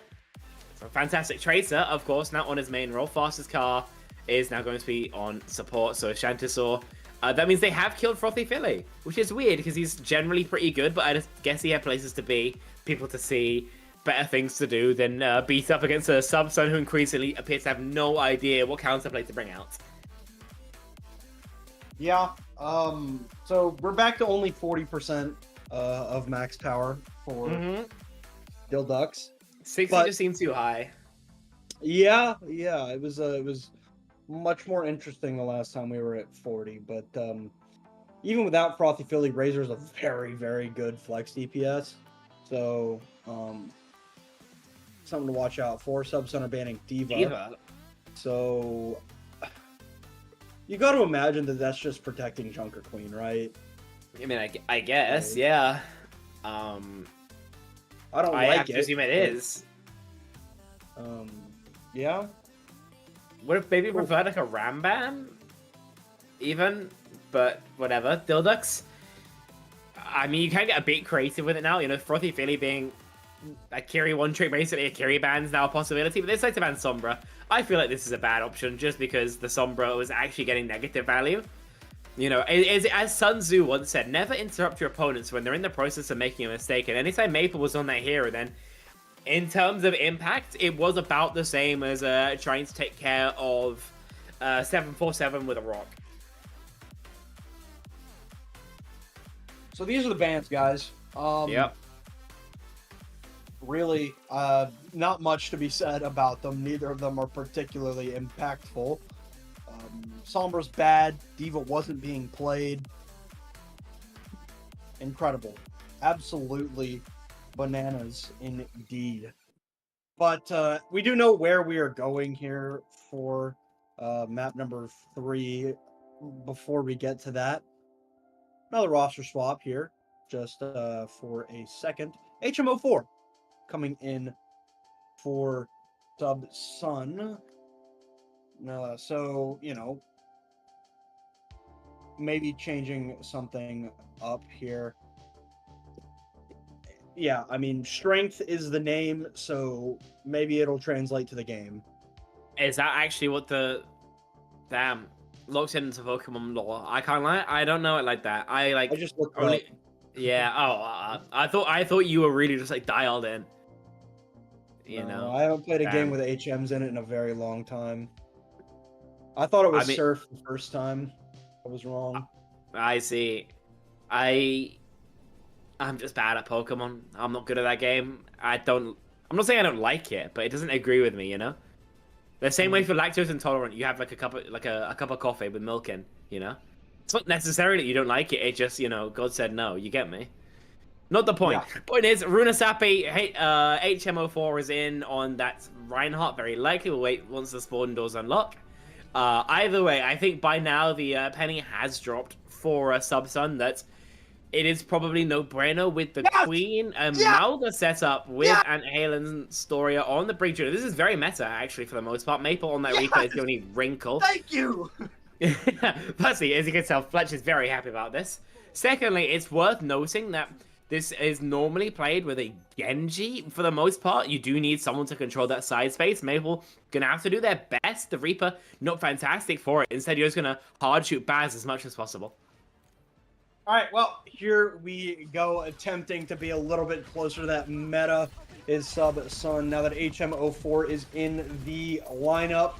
So fantastic. Tracer, of course, now on his main role. Fastest car is now going to be on support, so Shantisaur. That means they have killed Frothy Philly, which is weird because he's generally pretty good, but I just guess he had places to be, people to see, better things to do than beat up against a Subsun who increasingly appears to have no idea what counterplay to bring out. Yeah, so we're back to only 40% of max power for DhillDucks. 60 just seemed too high. Yeah, it was much more interesting the last time we were at 40, but even without Frothy Philly, Razor's a very, very good flex DPS, so something to watch out for. Subsun are banning Diva. So you got to imagine that that's just protecting Junker Queen, right? I mean, I guess, yeah. I don't like have to assume it is. Yeah. What if maybe prefer like a Ramban? Even, but whatever. DhillDucks. I mean, you can get a bit creative with it now. You know, Frothy Philly being a carry one trick, basically a carry ban's now a possibility. But they decide to ban Sombra. I feel like this is a bad option just because the Sombra was actually getting negative value. You know, as Sun Tzu once said, never interrupt your opponents when they're in the process of making a mistake. And anytime Maple was on that hero, then in terms of impact, it was about the same as trying to take care of 747 with a rock. So these are the bans, guys. Yep. Really, not much to be said about them. Neither of them are particularly impactful. Sombra's bad. Diva wasn't being played. Incredible. Absolutely bananas indeed. But we do know where we are going here for map number 3. Before we get to that, another roster swap here, just for a second. HMO4 coming in for Subsun. So, you know, maybe changing something up here. Yeah, I mean, strength is the name, so maybe it'll translate to the game. Is that actually what the... Damn. Locks into Pokemon lore. I can't lie, I don't know it like that. I just looked only... up. Yeah, I thought you were really just like dialed in. You know? I haven't played a game with HMs in it in a very long time. I thought it was Surf the first time. I was wrong. I see. I'm just bad at Pokemon. I'm not good at that game. I'm not saying I don't like it, but it doesn't agree with me, you know? The same way for lactose intolerant, you have like a cup of coffee with milk in, you know? It's not necessarily that you don't like it, it just, you know, God said no, you get me? Not the point. Yeah. Point is, Runasapi, HMO4 is in on that Reinhardt, very likely. We'll wait once the spawn doors unlock. Either way, I think by now the penny has dropped for a Subsun that it is probably no-brainer with the Queen and Malga setup with Aunt Helen's Storia on the Brig Junior. This is very meta, actually, for the most part. Maple on that replay is the only wrinkle. Thank you! Firstly, as you can tell, Fletch is very happy about this. Secondly, it's worth noting that this is normally played with a Genji for the most part. You do need someone to control that side space. Maple gonna have to do their best. The Reaper, not fantastic for it. Instead, you're just gonna hard shoot Baz as much as possible. All right, well, here we go, attempting to be a little bit closer to that meta is Subsun. Now that HM04 is in the lineup,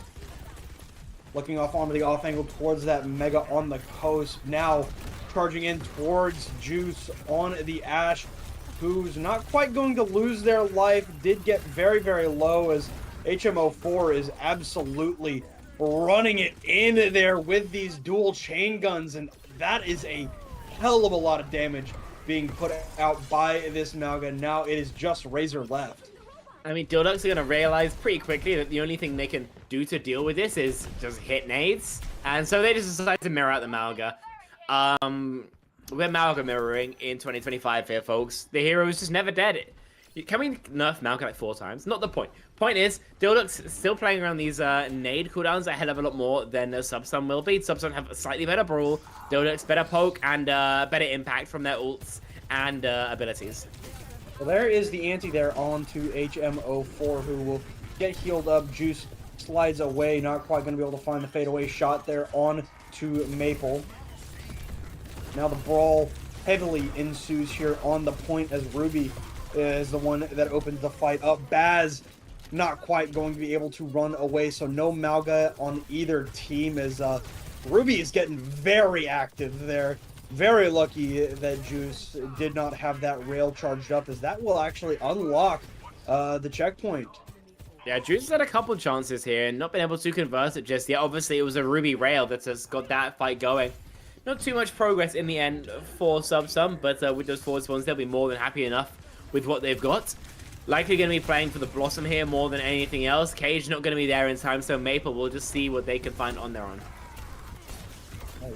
looking off onto the off angle towards that Mega on the coast. Now charging in towards Juice on the Ash, who's not quite going to lose their life. Did get very, very low as HM04 is absolutely running it in there with these dual chain guns, and that is a hell of a lot of damage being put out by this Malga. Now it is just Razor left. I mean, DhillDucks are going to realize pretty quickly that the only thing they can do to deal with this is just hit nades. And so they just decide to mirror out the Malga. We're Malga mirroring in 2025 here, folks. The hero is just never dead. Can we nerf Malga like 4 times? Not the point. Point is, DhillDucks still playing around these nade cooldowns a hell of a lot more than Subsun will be. Subsun have a slightly better brawl, DhillDucks better poke, and better impact from their ults and abilities. Well, there is the anti there onto HM04, who will get healed up. Juice slides away, not quite going to be able to find the fadeaway shot there on to Maple. Now the brawl heavily ensues here on the point as Ruby is the one that opens the fight up. Baz not quite going to be able to run away, so no Malga on either team as Ruby is getting very active there. Very lucky that Juice did not have that rail charged up, as that will actually unlock the checkpoint. Yeah, Juice has had a couple chances here and not been able to convert it just yet. Obviously, it was a Ruby rail that has got that fight going. Not too much progress in the end for Subsun, but with those forward spawns, they'll be more than happy enough with what they've got. Likely going to be playing for the Blossom here more than anything else. Cage not going to be there in time, so Maple will just see what they can find on their own.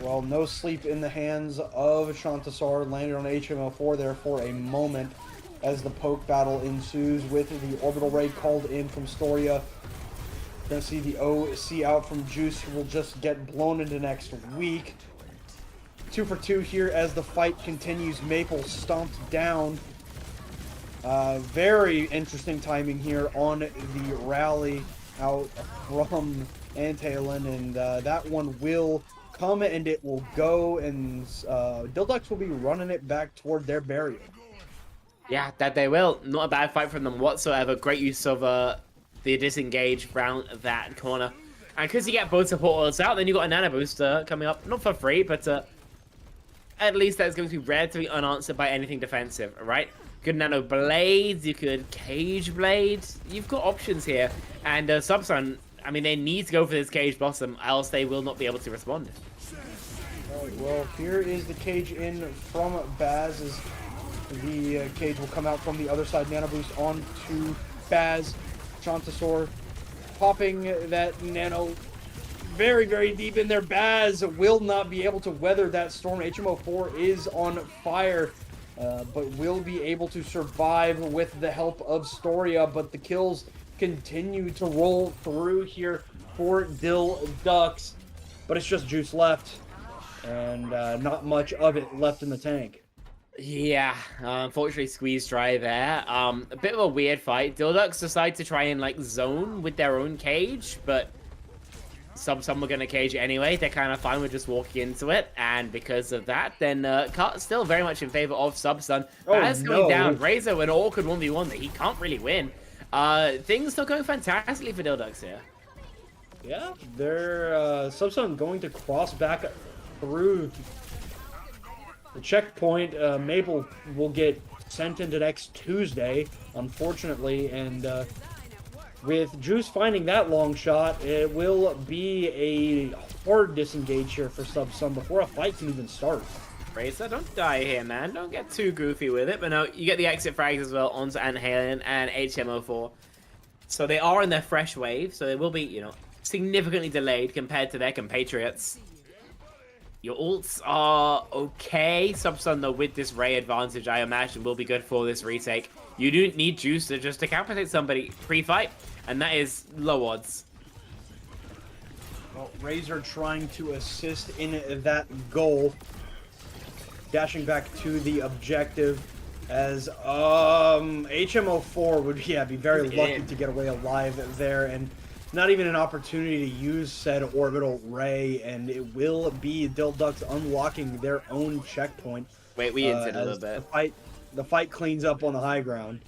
Well, no sleep in the hands of Shantasaur, landed on HM04 there for a moment as the poke battle ensues with the orbital raid called in from Storia. Gonna see the OC out from Juice, who will just get blown into next week. 2 for 2 here as the fight continues. Maple stomped down. Very interesting timing here on the rally out from Antalon, and that one will come and it will go, and DhillDucks will be running it back toward their burial. Yeah, that they will. Not a bad fight from them whatsoever. Great use of the disengage around that corner. And because you get both support ults out, then you got a nano booster coming up. Not for free, but at least that's going to be relatively unanswered by anything defensive, right? Good nano blades, you could cage blades. You've got options here. And Subsun, I mean, they need to go for this cage blossom, else they will not be able to respond. Alright, well, here is the cage in from Baz, as the cage will come out from the other side. Nano boost onto Baz. Shantasaur popping that nano very, very deep in there. Baz will not be able to weather that storm. HM04 is on fire, but will be able to survive with the help of Storia. But the kills continue to roll through here for DhillDucks. But it's just Juice left, and not much of it left in the tank. Yeah, unfortunately squeezed dry there. A bit of a weird fight. DhillDucks decide to try and like zone with their own cage, but some were going to cage it anyway. They're kind of fine with just walking into it, and because of that, then cut still very much in favor of Subsun. Baz going down. Razor an awkward 1v1 that he can't really win. Things still going fantastically for DhillDucks here. Yeah, they're Subsun going to cross back through the checkpoint. Maple will get sent into next Tuesday, unfortunately, and with Juice finding that long shot, it will be a hard disengage here for Subsun before a fight can even start. Razor, don't die here, man. Don't get too goofy with it. But no, you get the exit frags as well onto Anhalen and HM04. So they are in their fresh wave, so they will be, you know, significantly delayed compared to their compatriots. Your ults are okay. Subsun, though, with this Ray advantage, I imagine, will be good for this retake. You do need Juice to just decapitate somebody pre-fight, and that is low odds. Well, Razor trying to assist in that goal. Dashing back to the objective as HM04 would be very lucky to get away alive there, and not even an opportunity to use said orbital ray, and it will be DhillDucks unlocking their own checkpoint. Wait, we inted a as little bit. The fight cleans up on the high ground.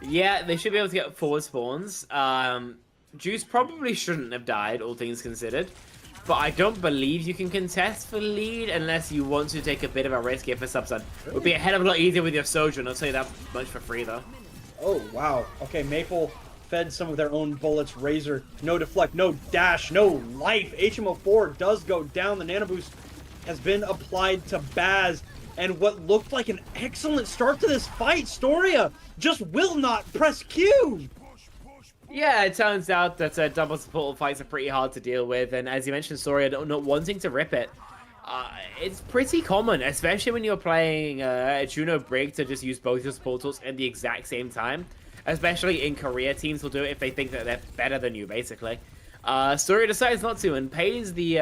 Yeah, they should be able to get forward spawns. Juice probably shouldn't have died, all things considered. But I don't believe you can contest for lead unless you want to take a bit of a risk here for Subsun. It would be a hell of a lot easier with your Sojourn, I'll tell you that much for free, though. Oh, wow. Okay, Maple fed some of their own bullets. Razor, no deflect, no dash, no life. HMO4 does go down. The nano boost has been applied to Baz. And what looked like an excellent start to this fight, Storia just will not press Q. Yeah, it turns out that double support fights are pretty hard to deal with, and as you mentioned, Soria not wanting to rip it. It's pretty common, especially when you're playing Juno Brig, to just use both your support tools at the exact same time. Especially in Korea, teams will do it if they think that they're better than you, basically. Soria decides not to and pays the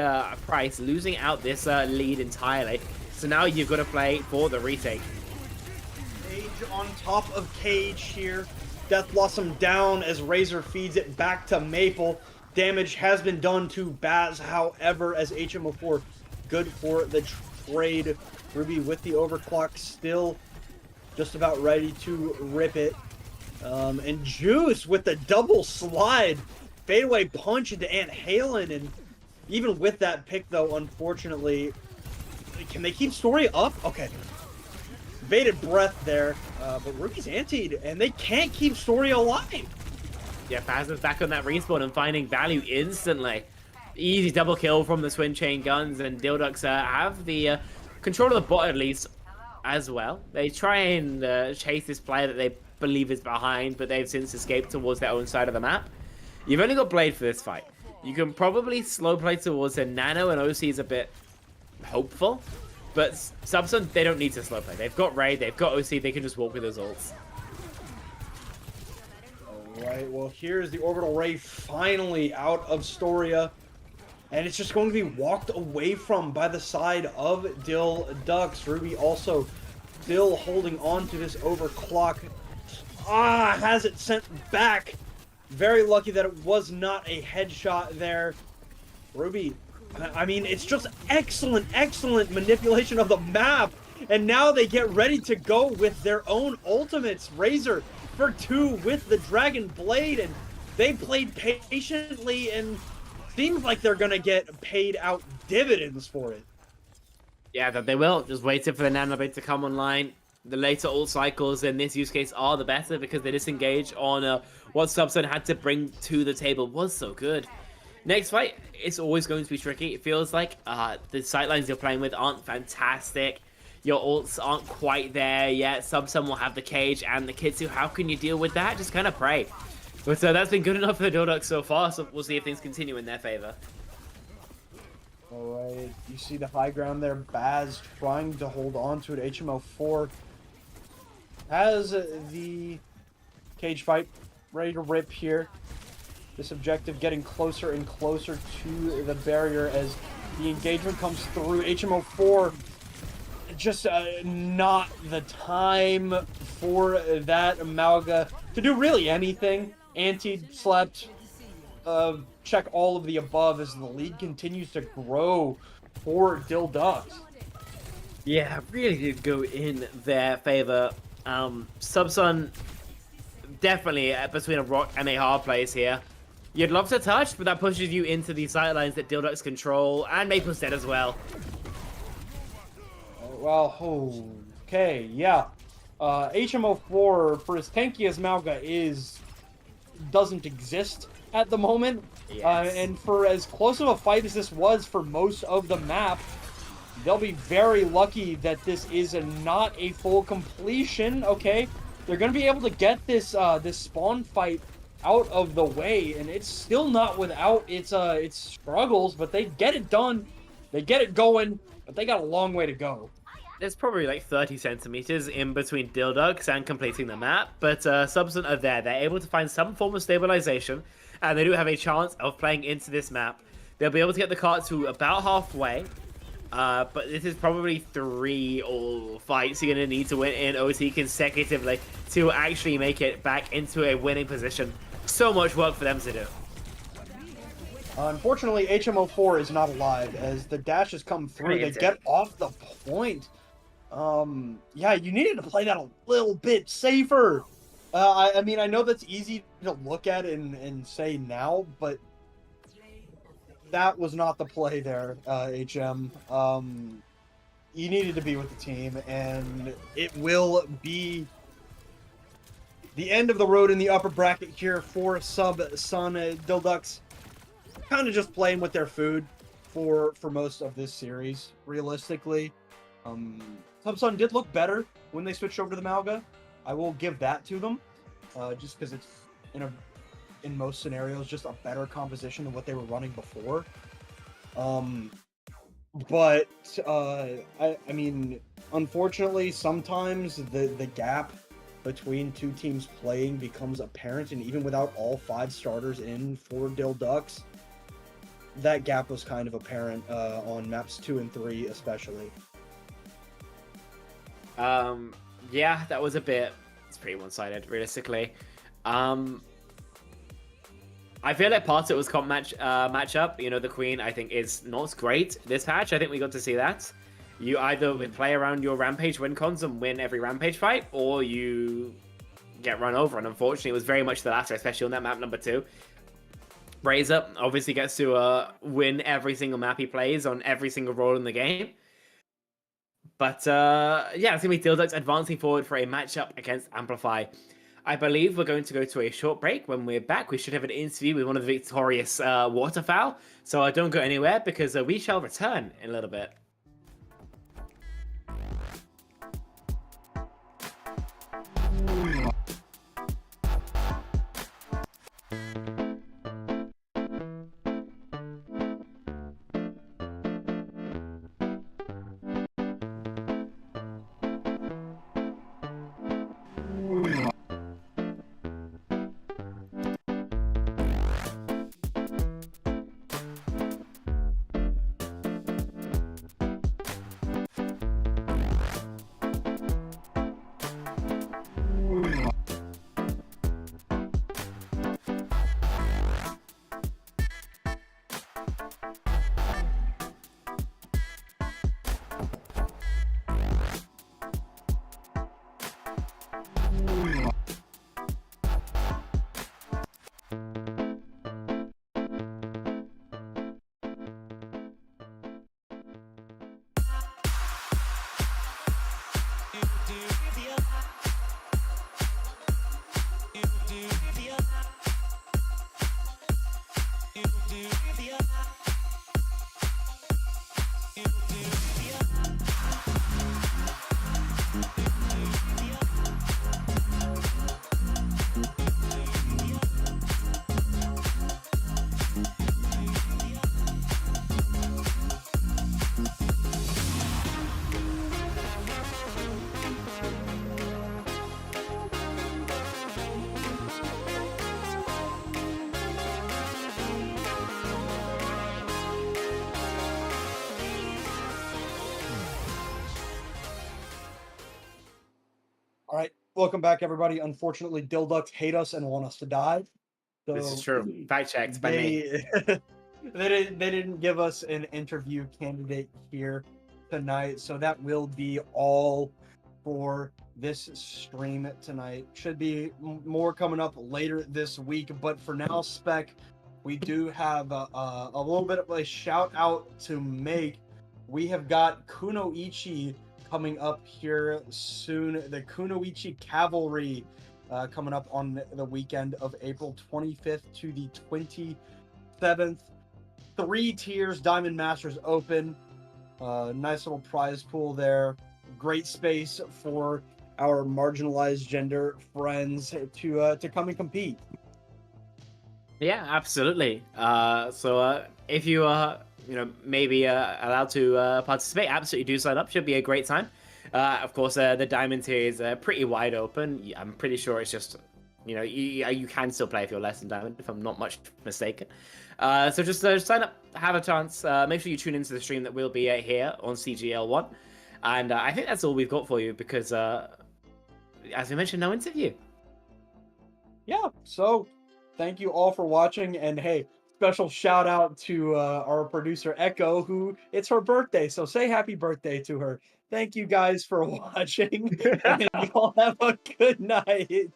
price, losing out this lead entirely. So now you've got to play for the retake. Cage on top of Cage here. Death Blossom down as Razor feeds it back to Maple. Damage has been done to Baz, however, as HMO4 good for the trade. Ruby with the overclock, still just about ready to rip it. And Juice with the double slide. Fadeaway punch into Aunt Halen. And even with that pick, though, unfortunately, can they keep Story up? Okay. Bated breath there, but Ruby's antied, and they can't keep Story alive. Yeah, Baz is back on that respawn and finding value instantly. Easy double kill from the twin chain guns, and DhillDucks have the control of the bot at least as well. They try and chase this player that they believe is behind, but they've since escaped towards their own side of the map. You've only got Blade for this fight. You can probably slow play towards a Nano, and OC is a bit hopeful. But Subsun, they don't need to slow play. They've got Raid, they've got OC, they can just walk with those ults. Alright, well here's the Orbital Ray finally out of Storia. And it's just going to be walked away from by the side of DhillDucks. Ruby also still holding on to this overclock. Has it sent back. Very lucky that it was not a headshot there. Ruby, I mean, it's just excellent manipulation of the map. And now they get ready to go with their own ultimates. Razor for 2 with the Dragon Blade. And they played patiently and seems like they're going to get paid out dividends for it. Yeah, that they will. Just waiting for the Nanobit to come online. The later ult cycles in this use case are the better because they disengage on what Subsun had to bring to the table was so good. Next fight, it's always going to be tricky. It feels like the sightlines you're playing with aren't fantastic. Your ults aren't quite there yet. Subsun will have the Cage and the Kitsu. How can you deal with that? Just kind of pray. But that's been good enough for the DhillDucks so far, so we'll see if things continue in their favor. Alright, you see the high ground there. Baz trying to hold on to it. HMO4 has the cage fight ready to rip here. This objective getting closer and closer to the barrier as the engagement comes through. HMO4 just not the time for that Amalga to do really anything. Anti-slept, check all of the above as the lead continues to grow for DhillDucks. Yeah, really did go in their favor. Subsun definitely between a rock and a hard place here. You'd love to touch, but that pushes you into the sightlines that DhillDucks control, and Maple's dead as well. Well, okay, yeah. HMO4, for as tanky as Malga doesn't exist at the moment. Yes. And for as close of a fight as this was for most of the map, they'll be very lucky that this is not a full completion, okay? They're going to be able to get this this spawn fight out of the way, and it's still not without its struggles, but they get it done. They get it going, but they got a long way to go. There's probably like 30 centimeters in between DhillDucks and completing the map, but Subsun are there. They're able to find some form of stabilization, and they do have a chance of playing into this map. They'll be able to get the cart to about halfway, but this is probably 3 all fights you're going to need to win in OT consecutively to actually make it back into a winning position. So much work for them to do. Unfortunately, HMO4 is not alive as the dashes come through. They get off the point. Yeah, you needed to play that a little bit safer. I mean, I know that's easy to look at and say now, but that was not the play there, HM. You needed to be with the team, and it will be the end of the road in the upper bracket here for Subsun. DhillDucks kind of just playing with their food for most of this series, realistically. Subsun did look better when they switched over to the Malga. I will give that to them, just because it's in most scenarios just a better composition than what they were running before. But I mean, unfortunately, sometimes the gap between two teams playing becomes apparent, and even without all 5 starters in for DhillDucks, that gap was kind of apparent on maps 2 and 3 especially. Yeah, that was it's pretty one-sided, realistically. I feel like part of it was comp matchup. You know, the Queen, I think, is not great this patch. I think we got to see that. You either play around your Rampage win cons and win every Rampage fight, or you get run over. And unfortunately, it was very much the latter, especially on that map number 2. Razor obviously gets to win every single map he plays on every single role in the game. But yeah, it's going to be DhillDucks advancing forward for a matchup against Amplify. I believe we're going to go to a short break. When we're back, we should have an interview with one of the victorious Waterfowl. So don't go anywhere, because we shall return in a little bit. All right, welcome back, everybody. Unfortunately, DhillDucks hate us and want us to die. So This is true. Fact checked by me. They didn't give us an interview candidate here tonight, so that will be all for this stream tonight. Should be more coming up later this week, but for now, Spec, we do have a little bit of a shout out to make. We have got Kunoichi coming up here soon. The Kunoichi Cavalry coming up on the weekend of April 25th to the 27th. 3 tiers, Diamond Masters Open. Nice little prize pool there. Great space for our marginalized gender friends to come and compete. Yeah, absolutely. So if you are, maybe allowed to participate, absolutely do sign up. Should be a great time. Of course, the Diamond tier is pretty wide open. I'm pretty sure it's just, you can still play if you're less than Diamond, if I'm not much mistaken. So just sign up, have a chance. Make sure you tune into the stream that will be here on CGL1. And I think that's all we've got for you because, as we mentioned, no interview. Yeah, so thank you all for watching. And hey, Special shout out to our producer Echo, who it's her birthday, so say happy birthday to her. Thank you guys for watching, and y'all have a good night.